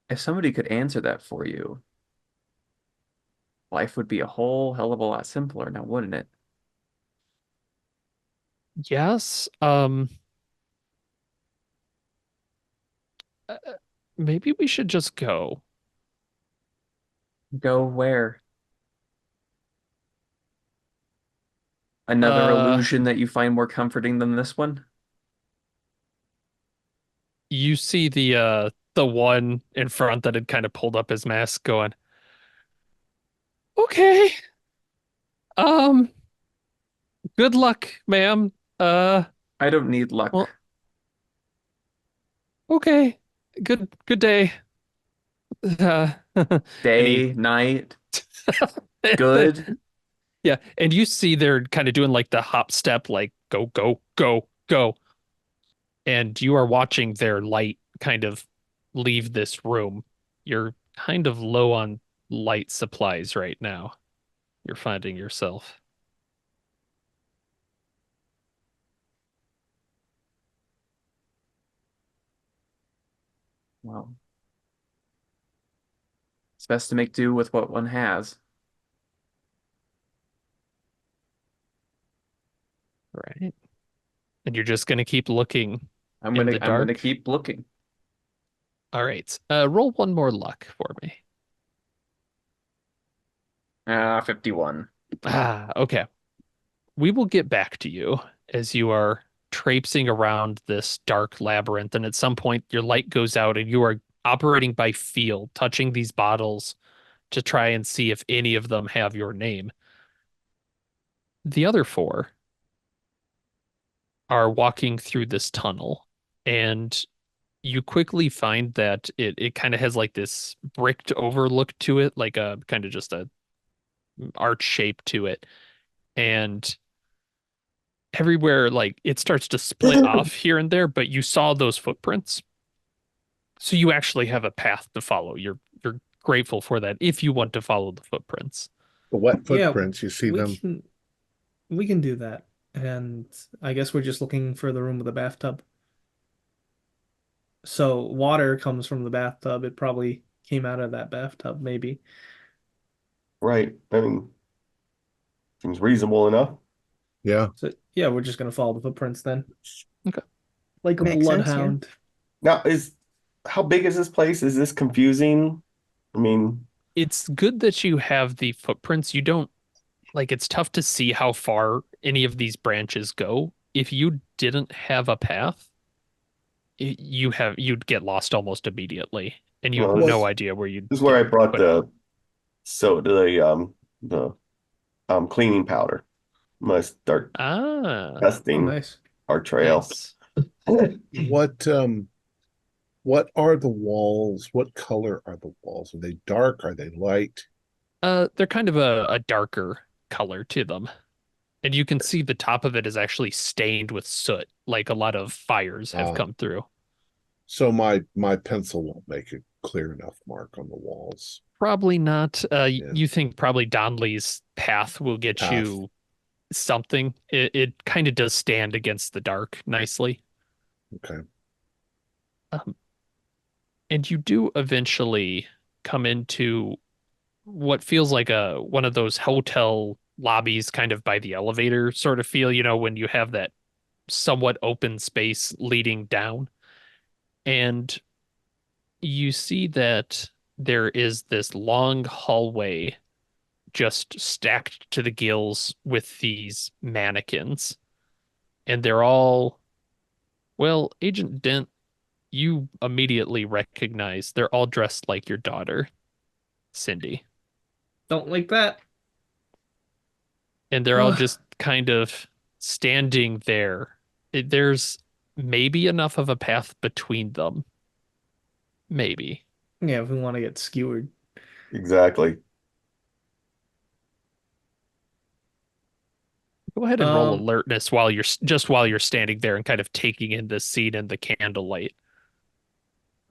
If somebody could answer that for you, life would be a whole hell of a lot simpler now, wouldn't it? Yes. Uh, maybe we should just go. Go where? Another Uh, illusion that you find more comforting than this one? you see the one in front that had kind of pulled up his mask going, "Okay. Um, good luck, ma'am. Uh, I don't need well, luck. okay. Good day." Uh, and he Day, night, good. yeah, and you see they're kind of doing like the hop step, like go, go, go, go. And you are watching their light kind of leave this room. You're kind of low on light supplies right now. You're finding yourself. Well, it's best to make do with what one has. Right. And you're just gonna keep looking I'm in gonna the I'm gonna dark. keep looking. All right. Roll one more luck for me. 51. Okay. We will get back to you as you are traipsing around this dark labyrinth, and at some point your light goes out and you are operating by feel, touching these bottles to try and see if any of them have your name. The other four are walking through this tunnel, and you quickly find that it kind of has like this bricked overlook to it, like a kind of just a arch shape to it. And everywhere, like it starts to split off here and there, but you saw those footprints. So you actually have a path to follow. You're grateful for that if you want to follow the footprints. The wet Yeah, footprints, you see we them. can we can do that. And I guess we're just looking for the room with the bathtub. So water comes from the bathtub. It probably came out of that bathtub, maybe. Right. I mean, seems reasonable enough. Yeah. So yeah, we're just gonna follow the footprints then. Okay. Like a Makes sense, yeah. bloodhound. Now, how big is this place? Is this confusing? I mean, It's good that you have the footprints. You don't like it's tough to see how far any of these branches go. If you didn't have a path, you'd get lost almost immediately, and you have well, no idea where you'd this is where I get brought put out. the cleaning powder. I'm gonna start Ah, Oh, testing nice. our trail. nice. What are the walls? What color are the walls? Are they dark? Are they light? They're kind of a darker color to them. And you can see the top of it is actually stained with soot, like a lot of fires have Ah. come through. So my pencil won't make a clear enough mark on the walls. Probably not. Yeah. You think probably Donley's path will get Path. you something. It kind of does stand against the dark nicely. Okay. And you do eventually come into what feels like a one of those hotel lobbies kind of by the elevator sort of feel, when you have that somewhat open space leading down. And you see that there is this long hallway just stacked to the gills with these mannequins. And they're all, well, Agent Dent, you immediately recognize they're all dressed like your daughter, Cindy. Don't like that. And they're all just kind of standing there. There's maybe enough of a path between them. Maybe. Yeah, if we want to get skewered. Exactly. Go ahead and roll Um, alertness while you're standing there and kind of taking in the scene in the candlelight.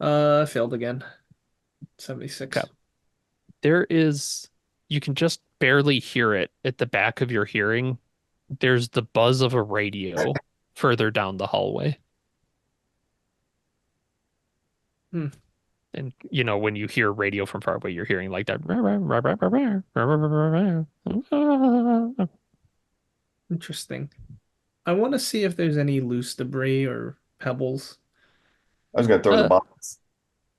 I failed again. 76. Okay. You can just barely hear it at the back of your hearing. There's the buzz of a radio further down the hallway. Hmm. And when you hear radio from far away, you're hearing like that. Interesting. I want to see if there's any loose debris or pebbles. I was gonna throw the Uh, box.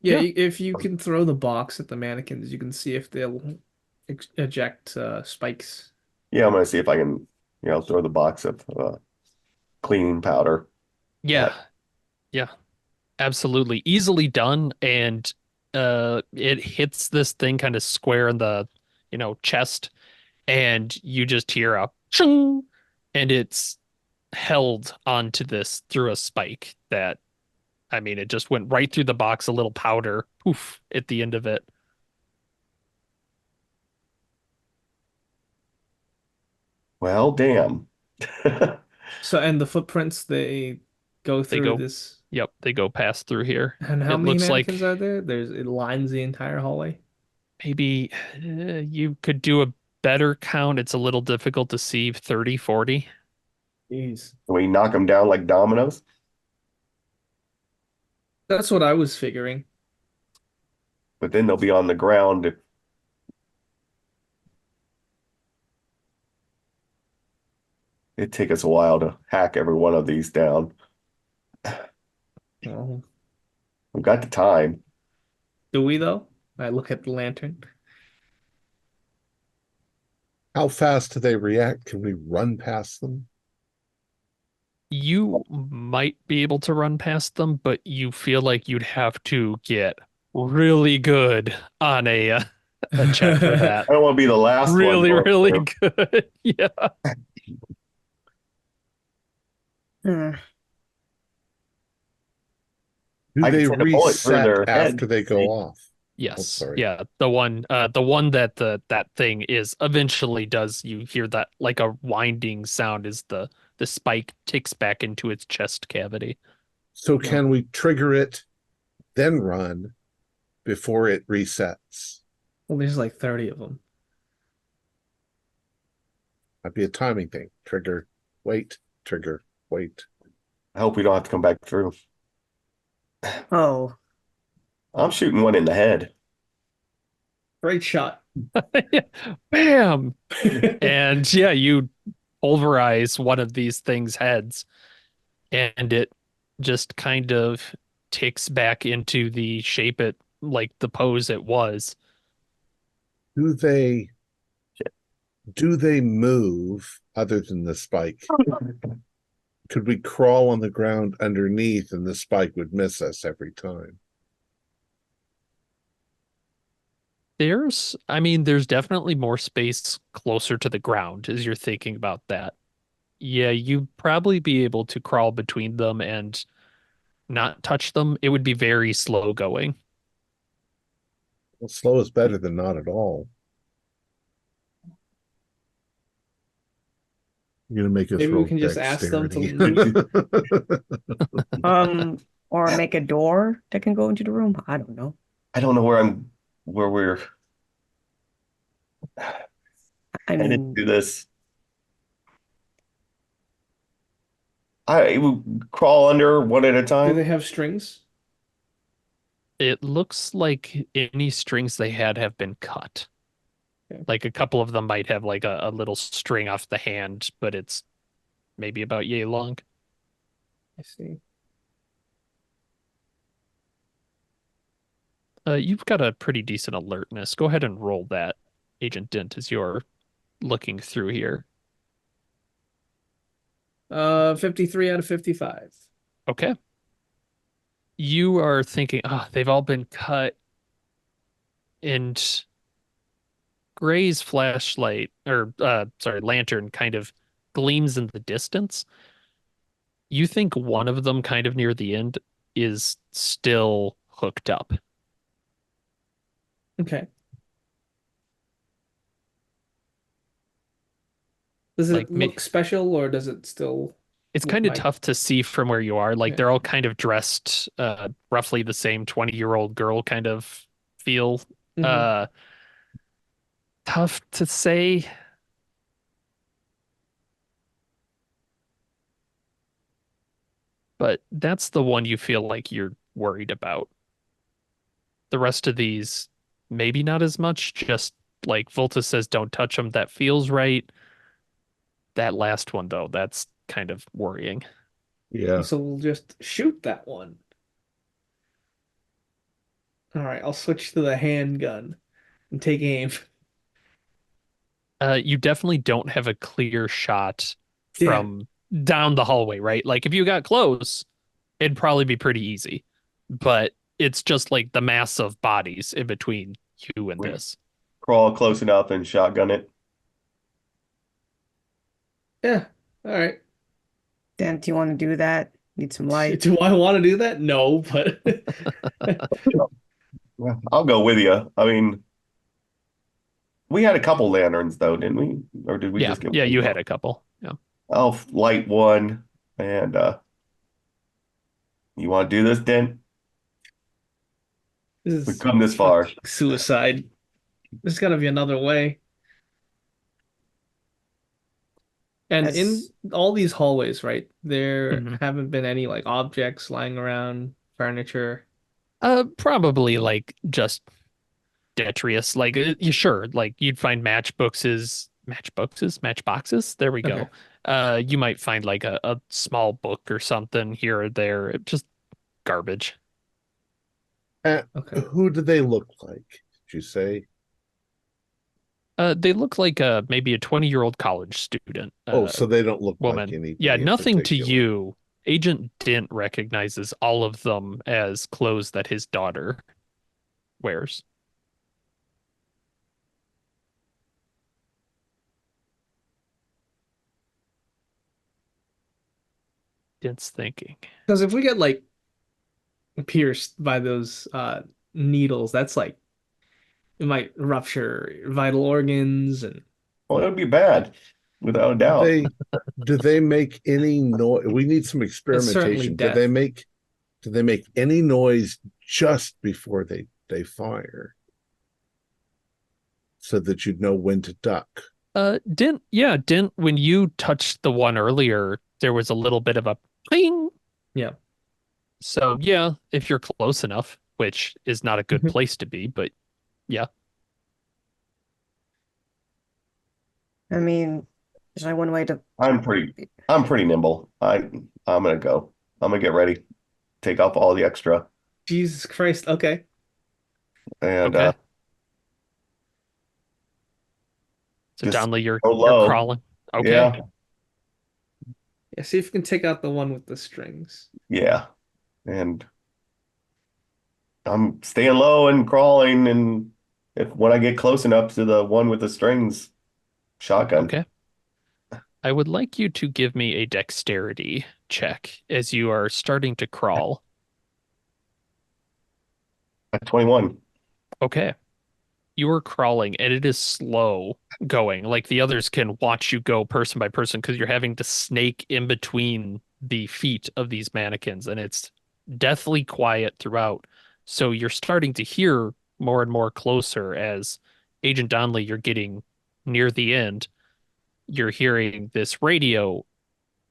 Yeah, Yeah. if you can throw the box at the mannequins, you can see if they'll eject spikes. Yeah, I'm gonna see if I can, throw the box of cleaning powder. Yeah. Yeah. Absolutely. Easily done. And it hits this thing kind of square in the, chest, and you just hear a chung, and it's held onto this through a spike that, I mean, it just went right through the box, a little powder, poof, at the end of it. Well, damn. So, and the footprints, they go They through go, this. yep, they go past through here. And how It many looks mannequins like are there? It lines the entire hallway. maybe you could do a better count. It's a little difficult to see 30, 40. Jeez. Can we knock them down like dominoes? That's what I was figuring. But then they'll be on the ground. It'd take us a while to hack every one of these down. Oh, We've got the time. do we though? I look at the lantern. How fast do they react? Can we run past them? You might be able to run past them, but you feel like you'd have to get really good on a check for that. I don't want to be the last one Really, going really through. good. Yeah. Hmm. Do I they can send a bullet through reset their head. after they go off? Yes. sorry. Yeah. The one that that thing is eventually does, you hear that like a winding sound as the spike ticks back into its chest cavity. So can we trigger it, then run before it resets? Well, there's like 30 of them. Might be a timing thing. Trigger, wait, trigger, wait. I hope we don't have to come back through. Oh, I'm shooting one in the head. Great shot. Bam! And yeah, you pulverize one of these things' heads, and it just kind of ticks back into the shape it, like the pose it was. Do they move other than the spike? Could we crawl on the ground underneath and the spike would miss us every time? There's definitely more space closer to the ground as you're thinking about that. Yeah, you'd probably be able to crawl between them and not touch them. It would be very slow going. Well, slow is better than not at all. You're gonna make us Maybe we roll can just ask them to dexterity. or make a door that can go into the room. I don't know. I don't know where we're I headed mean, to this. I would crawl under one at a Do time. they have strings? It looks like any strings they had have been cut. Okay. Like a couple of them might have like a little string off the hand, but it's maybe about yay long. I see. You've got a pretty decent alertness. Go ahead and roll that, Agent Dent, as you're looking through here. 53 out of 55. Okay. You are thinking, they've all been cut, and Gray's flashlight, or sorry, lantern kind of gleams in the distance. You think one of them kind of near the end is still hooked up. Okay. Does Like it look special or does it still it's look kind of like tough to see from where you are. Like Yeah. they're all kind of dressed roughly the same 20-year-old girl kind of feel. Mhm. Tough to say. But that's the one you feel like you're worried about. The rest of these, maybe not as much. Just like Volta says, don't touch them. That feels right. That last one, though, that's kind of worrying. Yeah. So we'll just shoot that one. All right, I'll switch to the handgun and take aim. You definitely don't have a clear shot Yeah. from down the hallway, right? Like if you got close, it'd probably be pretty easy. But it's just like the mass of bodies in between you and We this. crawl close enough and shotgun it. Yeah. All right. Dan, do you want to do that? Need some light. Do I want to do that? No, but Well, I'll go with you. I mean, we had a couple lanterns though, didn't we? Or did we Yeah, just get yeah, one? you had a couple. Yeah. I'll light one and you want to do this, Den? this We've is come this far. suicide. There's got to be another way. And in As all these hallways, right, there Mhm. haven't been any like objects lying around, furniture. Probably like just detritus. Like, you sure, like you'd find matchboxes. There we Okay. go. You might find like a small book or something here or there. Just garbage. Okay. Who do they look like? Did you say? They look like maybe a 20-year-old college student, Oh, so they don't look like woman. Yeah, anything in nothing to particular. you. Agent Dent recognizes all of them as clothes that his daughter wears. Dent's thinking. Because if we get like pierced by those needles, that's like it might rupture vital organs and well, it would be bad, without a Do doubt. they make any noise? We need some it's certainly experimentation. death. Do they make any noise just before they fire? So that you'd know when to duck. Dent, when you touched the one earlier, there was a little bit of a ping. Yeah. So yeah, if you're close enough, which is not a good place to be, but yeah. I mean, there's only one way to. I'm pretty nimble. I'm gonna go. I'm gonna get ready. Take off all the extra Jesus Christ. Okay. and Okay. So just Donley, you're go low. crawling. Okay. Yeah, Yeah, see if you can take out the one with the strings. yeah. And I'm staying low and crawling, and if when I get close enough to the one with the strings, shotgun. Okay. I would like you to give me a dexterity check as you are starting to crawl. At 21. Okay. You are crawling and it is slow going. Like the others can watch you go person by person because you're having to snake in between the feet of these mannequins and it's deathly quiet throughout. So you're starting to hear more and more closer as Agent Donley, you're getting near the end. You're hearing this radio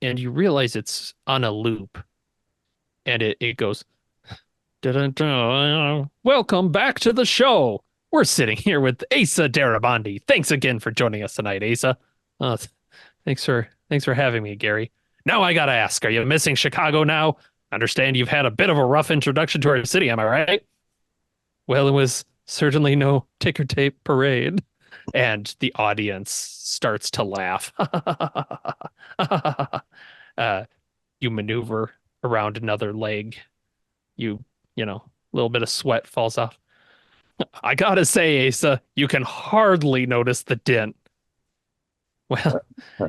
and you realize it's on a loop and it goes, "Dun-dun-dun. Welcome back to the show. We're sitting here with Asa Darabandi. Thanks again for joining us tonight, Asa. Uh, thanks for having me, Gary. Now I gotta ask, are you missing Chicago now? Understand you've had a bit of a rough introduction to our city, am I right? Well, it was certainly no ticker tape parade. And the audience starts to laugh. You maneuver around another leg. A little bit of sweat falls off. I gotta say, Asa, you can hardly notice the dent. Well,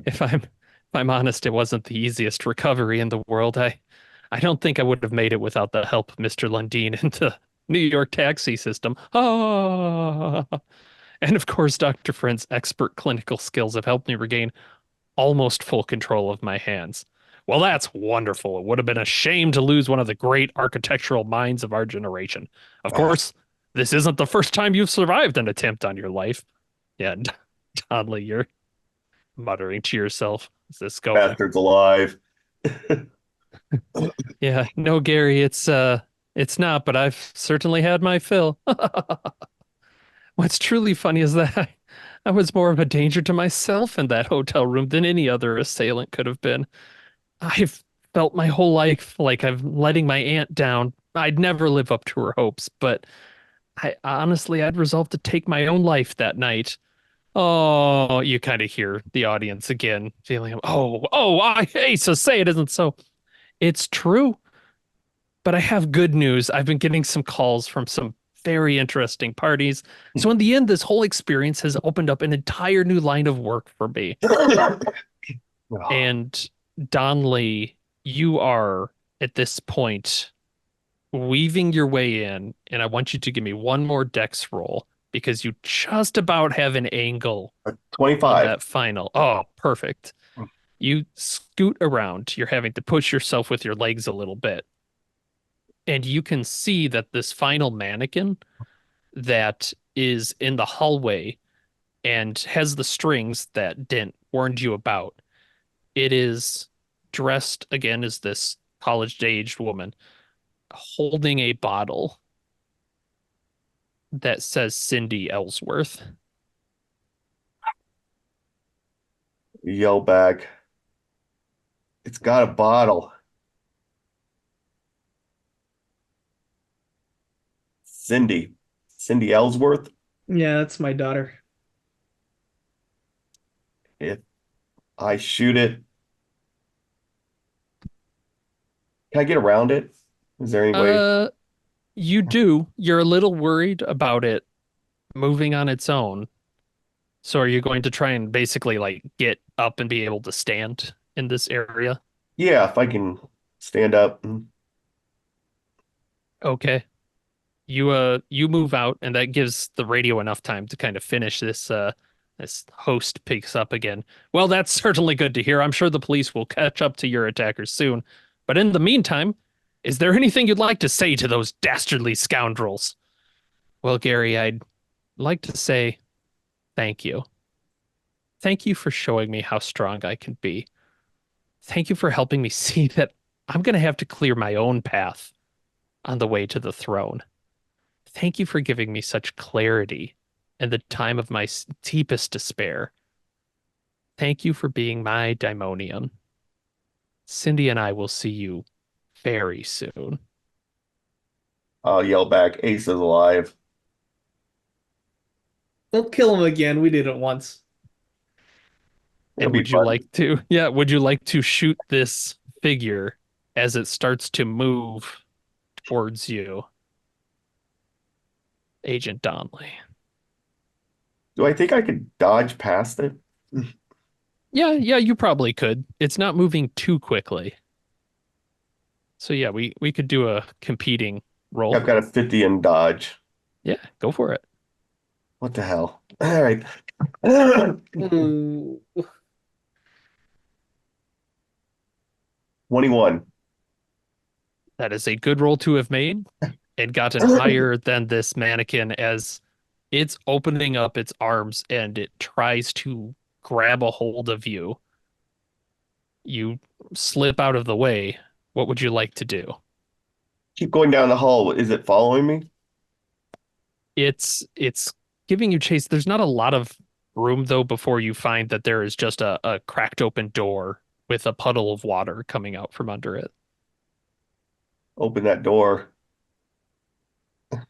if I'm honest, it wasn't the easiest recovery in the world. I don't think I would have made it without the help of Mr. Lundeen and the New York taxi system. Ah, and of course, Dr. Friend's expert clinical skills have helped me regain almost full control of my hands. Well, that's wonderful. It would have been a shame to lose one of the great architectural minds of our generation. Of course, this isn't the first time you've survived an attempt on your life. Yeah, Donnelly, you're muttering to yourself. Is this going? Bastard's alive. Yeah, no, Gary, it's not, but I've certainly had my fill. What's truly funny is that I was more of a danger to myself in that hotel room than any other assailant could have been. I've felt my whole life like I'm letting my aunt down. I'd never live up to her hopes, but I'd resolved to take my own life that night. Oh, you kind of hear the audience again feeling, hey, so say it isn't so. It's true, but I have good news. I've been getting some calls from some very interesting parties. So in the end, this whole experience has opened up an entire new line of work for me. And Donley, you are at this point weaving your way in, and I want you to give me one more dex roll because you just about have an angle on 25. that final. Oh, perfect. You scoot around. You're having to push yourself with your legs a little bit. And you can see that this final mannequin that is in the hallway and has the strings that Dent warned you about. It is dressed again as this college-aged woman holding a bottle that says Cindy Ellsworth. Yell back. It's got a bottle. Cindy. Cindy Ellsworth. Yeah, that's my daughter. If I shoot it, can I get around it? Is there any way? You do. You're a little worried about it moving on its own. So are you going to try and basically like get up and be able to stand in this area? Yeah, if I can stand up. Okay. You move out and that gives the radio enough time to kind of finish this host picks up again. Well, that's certainly good to hear. I'm sure the police will catch up to your attackers soon. But in the meantime, is there anything you'd like to say to those dastardly scoundrels? Well, Gary, I'd like to say thank you. Thank you for showing me how strong I can be. Thank you for helping me see that I'm going to have to clear my own path on the way to the throne. Thank you for giving me such clarity in the time of my deepest despair. Thank you for being my daimonium. Cindy and I will see you very soon. I'll yell back, Ace is alive. Don't kill him again. We did it once. It'll And be would you fun. like to, would you like to shoot this figure as it starts to move towards you? Agent Donnelly. Do I think I could dodge past it? Yeah, you probably could. It's not moving too quickly. So yeah, we could do a competing roll. I've got a 50 in dodge. Yeah, go for it. What the hell? All right. Ooh. 21. That is a good roll to have made and gotten higher than this mannequin as it's opening up its arms and it tries to grab a hold of you. You slip out of the way. What would you like to do? Keep going down the hall. Is it following me? It's giving you chase. There's not a lot of room though before you find that there is just a cracked open door with a puddle of water coming out from under it. Open that door.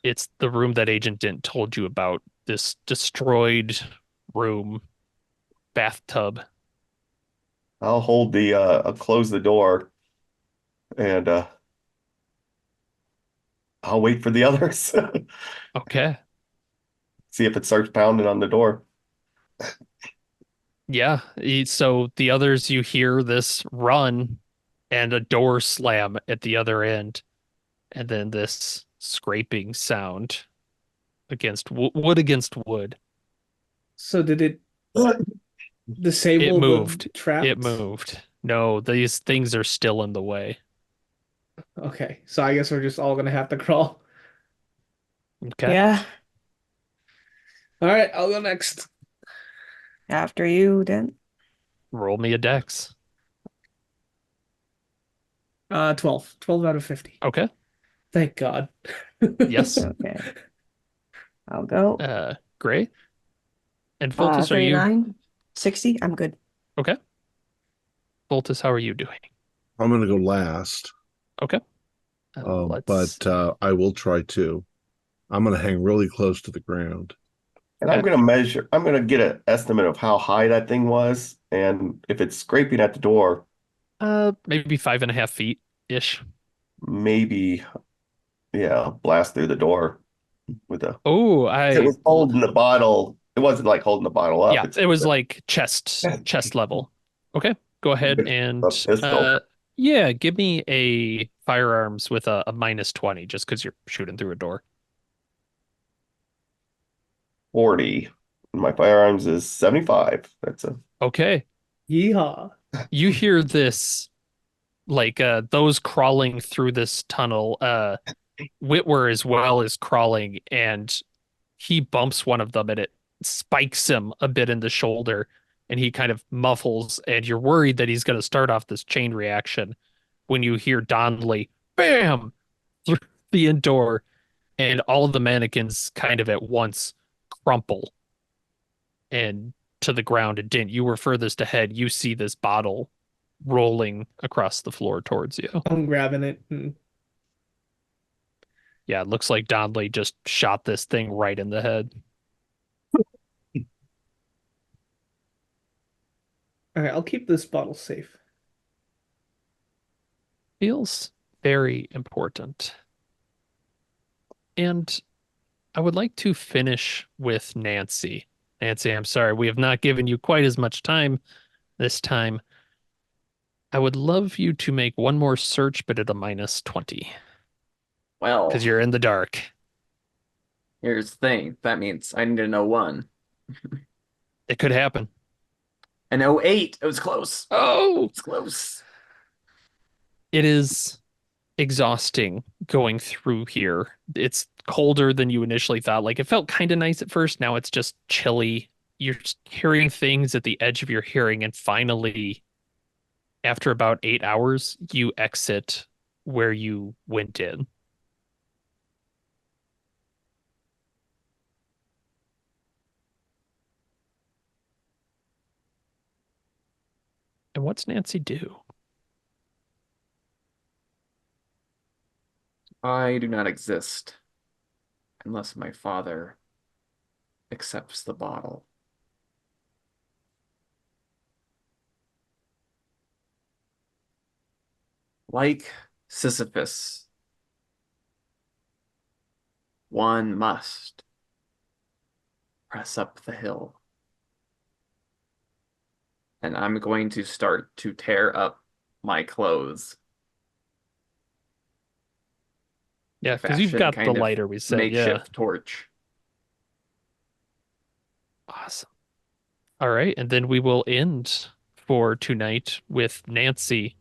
It's the room that Agent Dent told you about, this destroyed room, bathtub. I'll hold I'll close the door and I'll wait for the others. Okay. See if it starts pounding on the door. Yeah. So the others, you hear this run and a door slam at the other end, and then this scraping sound against wood against wood. So did it It disable moved. the traps? It moved. No, these things are still in the way. Okay, so I guess we're just all gonna have to crawl. Okay. Yeah, All right, I'll go next. after you then. Roll me a dex. 12. 12 out of 50. Okay. Thank God. Yes. Okay. I'll go. Great. And Fultus, are you 39, 60. I'm good. okay? Fultus, how are you doing? I'm going to go last, Okay. but I will try to. I'm going to hang really close to the ground. And I'm going to get an estimate of how high that thing was. And if it's scraping at the door, maybe 5.5 feet ish. maybe, yeah, blast through the door with a. Oh, It was holding the bottle. It wasn't like holding the bottle up. yeah, it was like chest level. Okay, go ahead and A pistol. yeah, give me a firearms with a -20 just because you're shooting through a door. 40. My firearms is 75. That's a. Okay, Yeehaw. you hear this like those crawling through this tunnel. Whitwer as well is crawling, and he bumps one of them and it spikes him a bit in the shoulder, and he kind of muffles, and you're worried that he's going to start off this chain reaction when you hear Donnelly bam through the inn door, and all of the mannequins kind of at once crumple and to the ground. And Dint, you were furthest ahead. You see this bottle rolling across the floor towards you. I'm grabbing it. And Yeah, it looks like Donnelly just shot this thing right in the head. all right, I'll keep this bottle safe. Feels very important. And I would like to finish with Nancy. Nancy, I'm sorry, we have not given you quite as much time this time. I would love you to make one more search, but at a -20, Well, because you're in the dark. here's the thing. That means I need an 01. It could happen. An 08. It was close. Oh, It's close. it is exhausting going through here. It's colder than you initially thought. Like, it felt kind of nice at first. Now it's just chilly. You're just hearing things at the edge of your hearing, and finally, after about 8 hours, you exit where you went in. And what's Nancy do? I do not exist unless my father accepts the bottle. Like Sisyphus, one must press up the hill. And I'm going to start to tear up my clothes. Yeah, because you've Fashion got kind the of lighter, we said. Yeah. makeshift torch. Awesome. All right. And then we will end for tonight with Nancy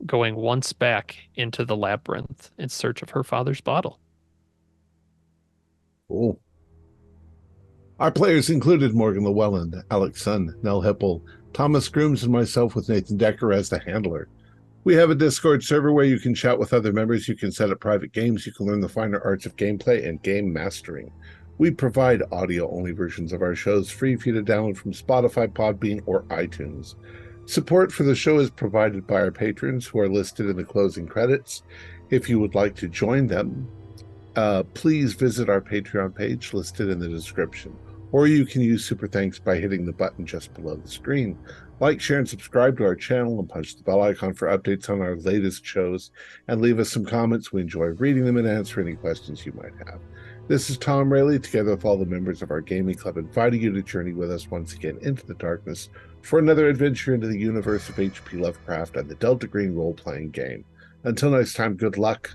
going once back into the labyrinth in search of her father's bottle. Cool. Our players included Morgan Llewellyn, Alex Sun, Nell Hipple, Thomas Grooms, and myself with Nathan Decker as the handler. We have a Discord server where you can chat with other members, you can set up private games, you can learn the finer arts of gameplay and game mastering. We provide audio-only versions of our shows free for you to download from Spotify, Podbean, or iTunes. Support for the show is provided by our patrons who are listed in the closing credits. If you would like to join them, please visit our Patreon page listed in the description, or you can use Super Thanks by hitting the button just below the screen. Like, share, and subscribe to our channel, and punch the bell icon for updates on our latest shows, and leave us some comments. We enjoy reading them and answering any questions you might have. This is Thom Raley, together with all the members of our gaming club, inviting you to journey with us once again into the darkness for another adventure into the universe of H.P. Lovecraft and the Delta Green role-playing game. Until next time, good luck,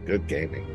good gaming.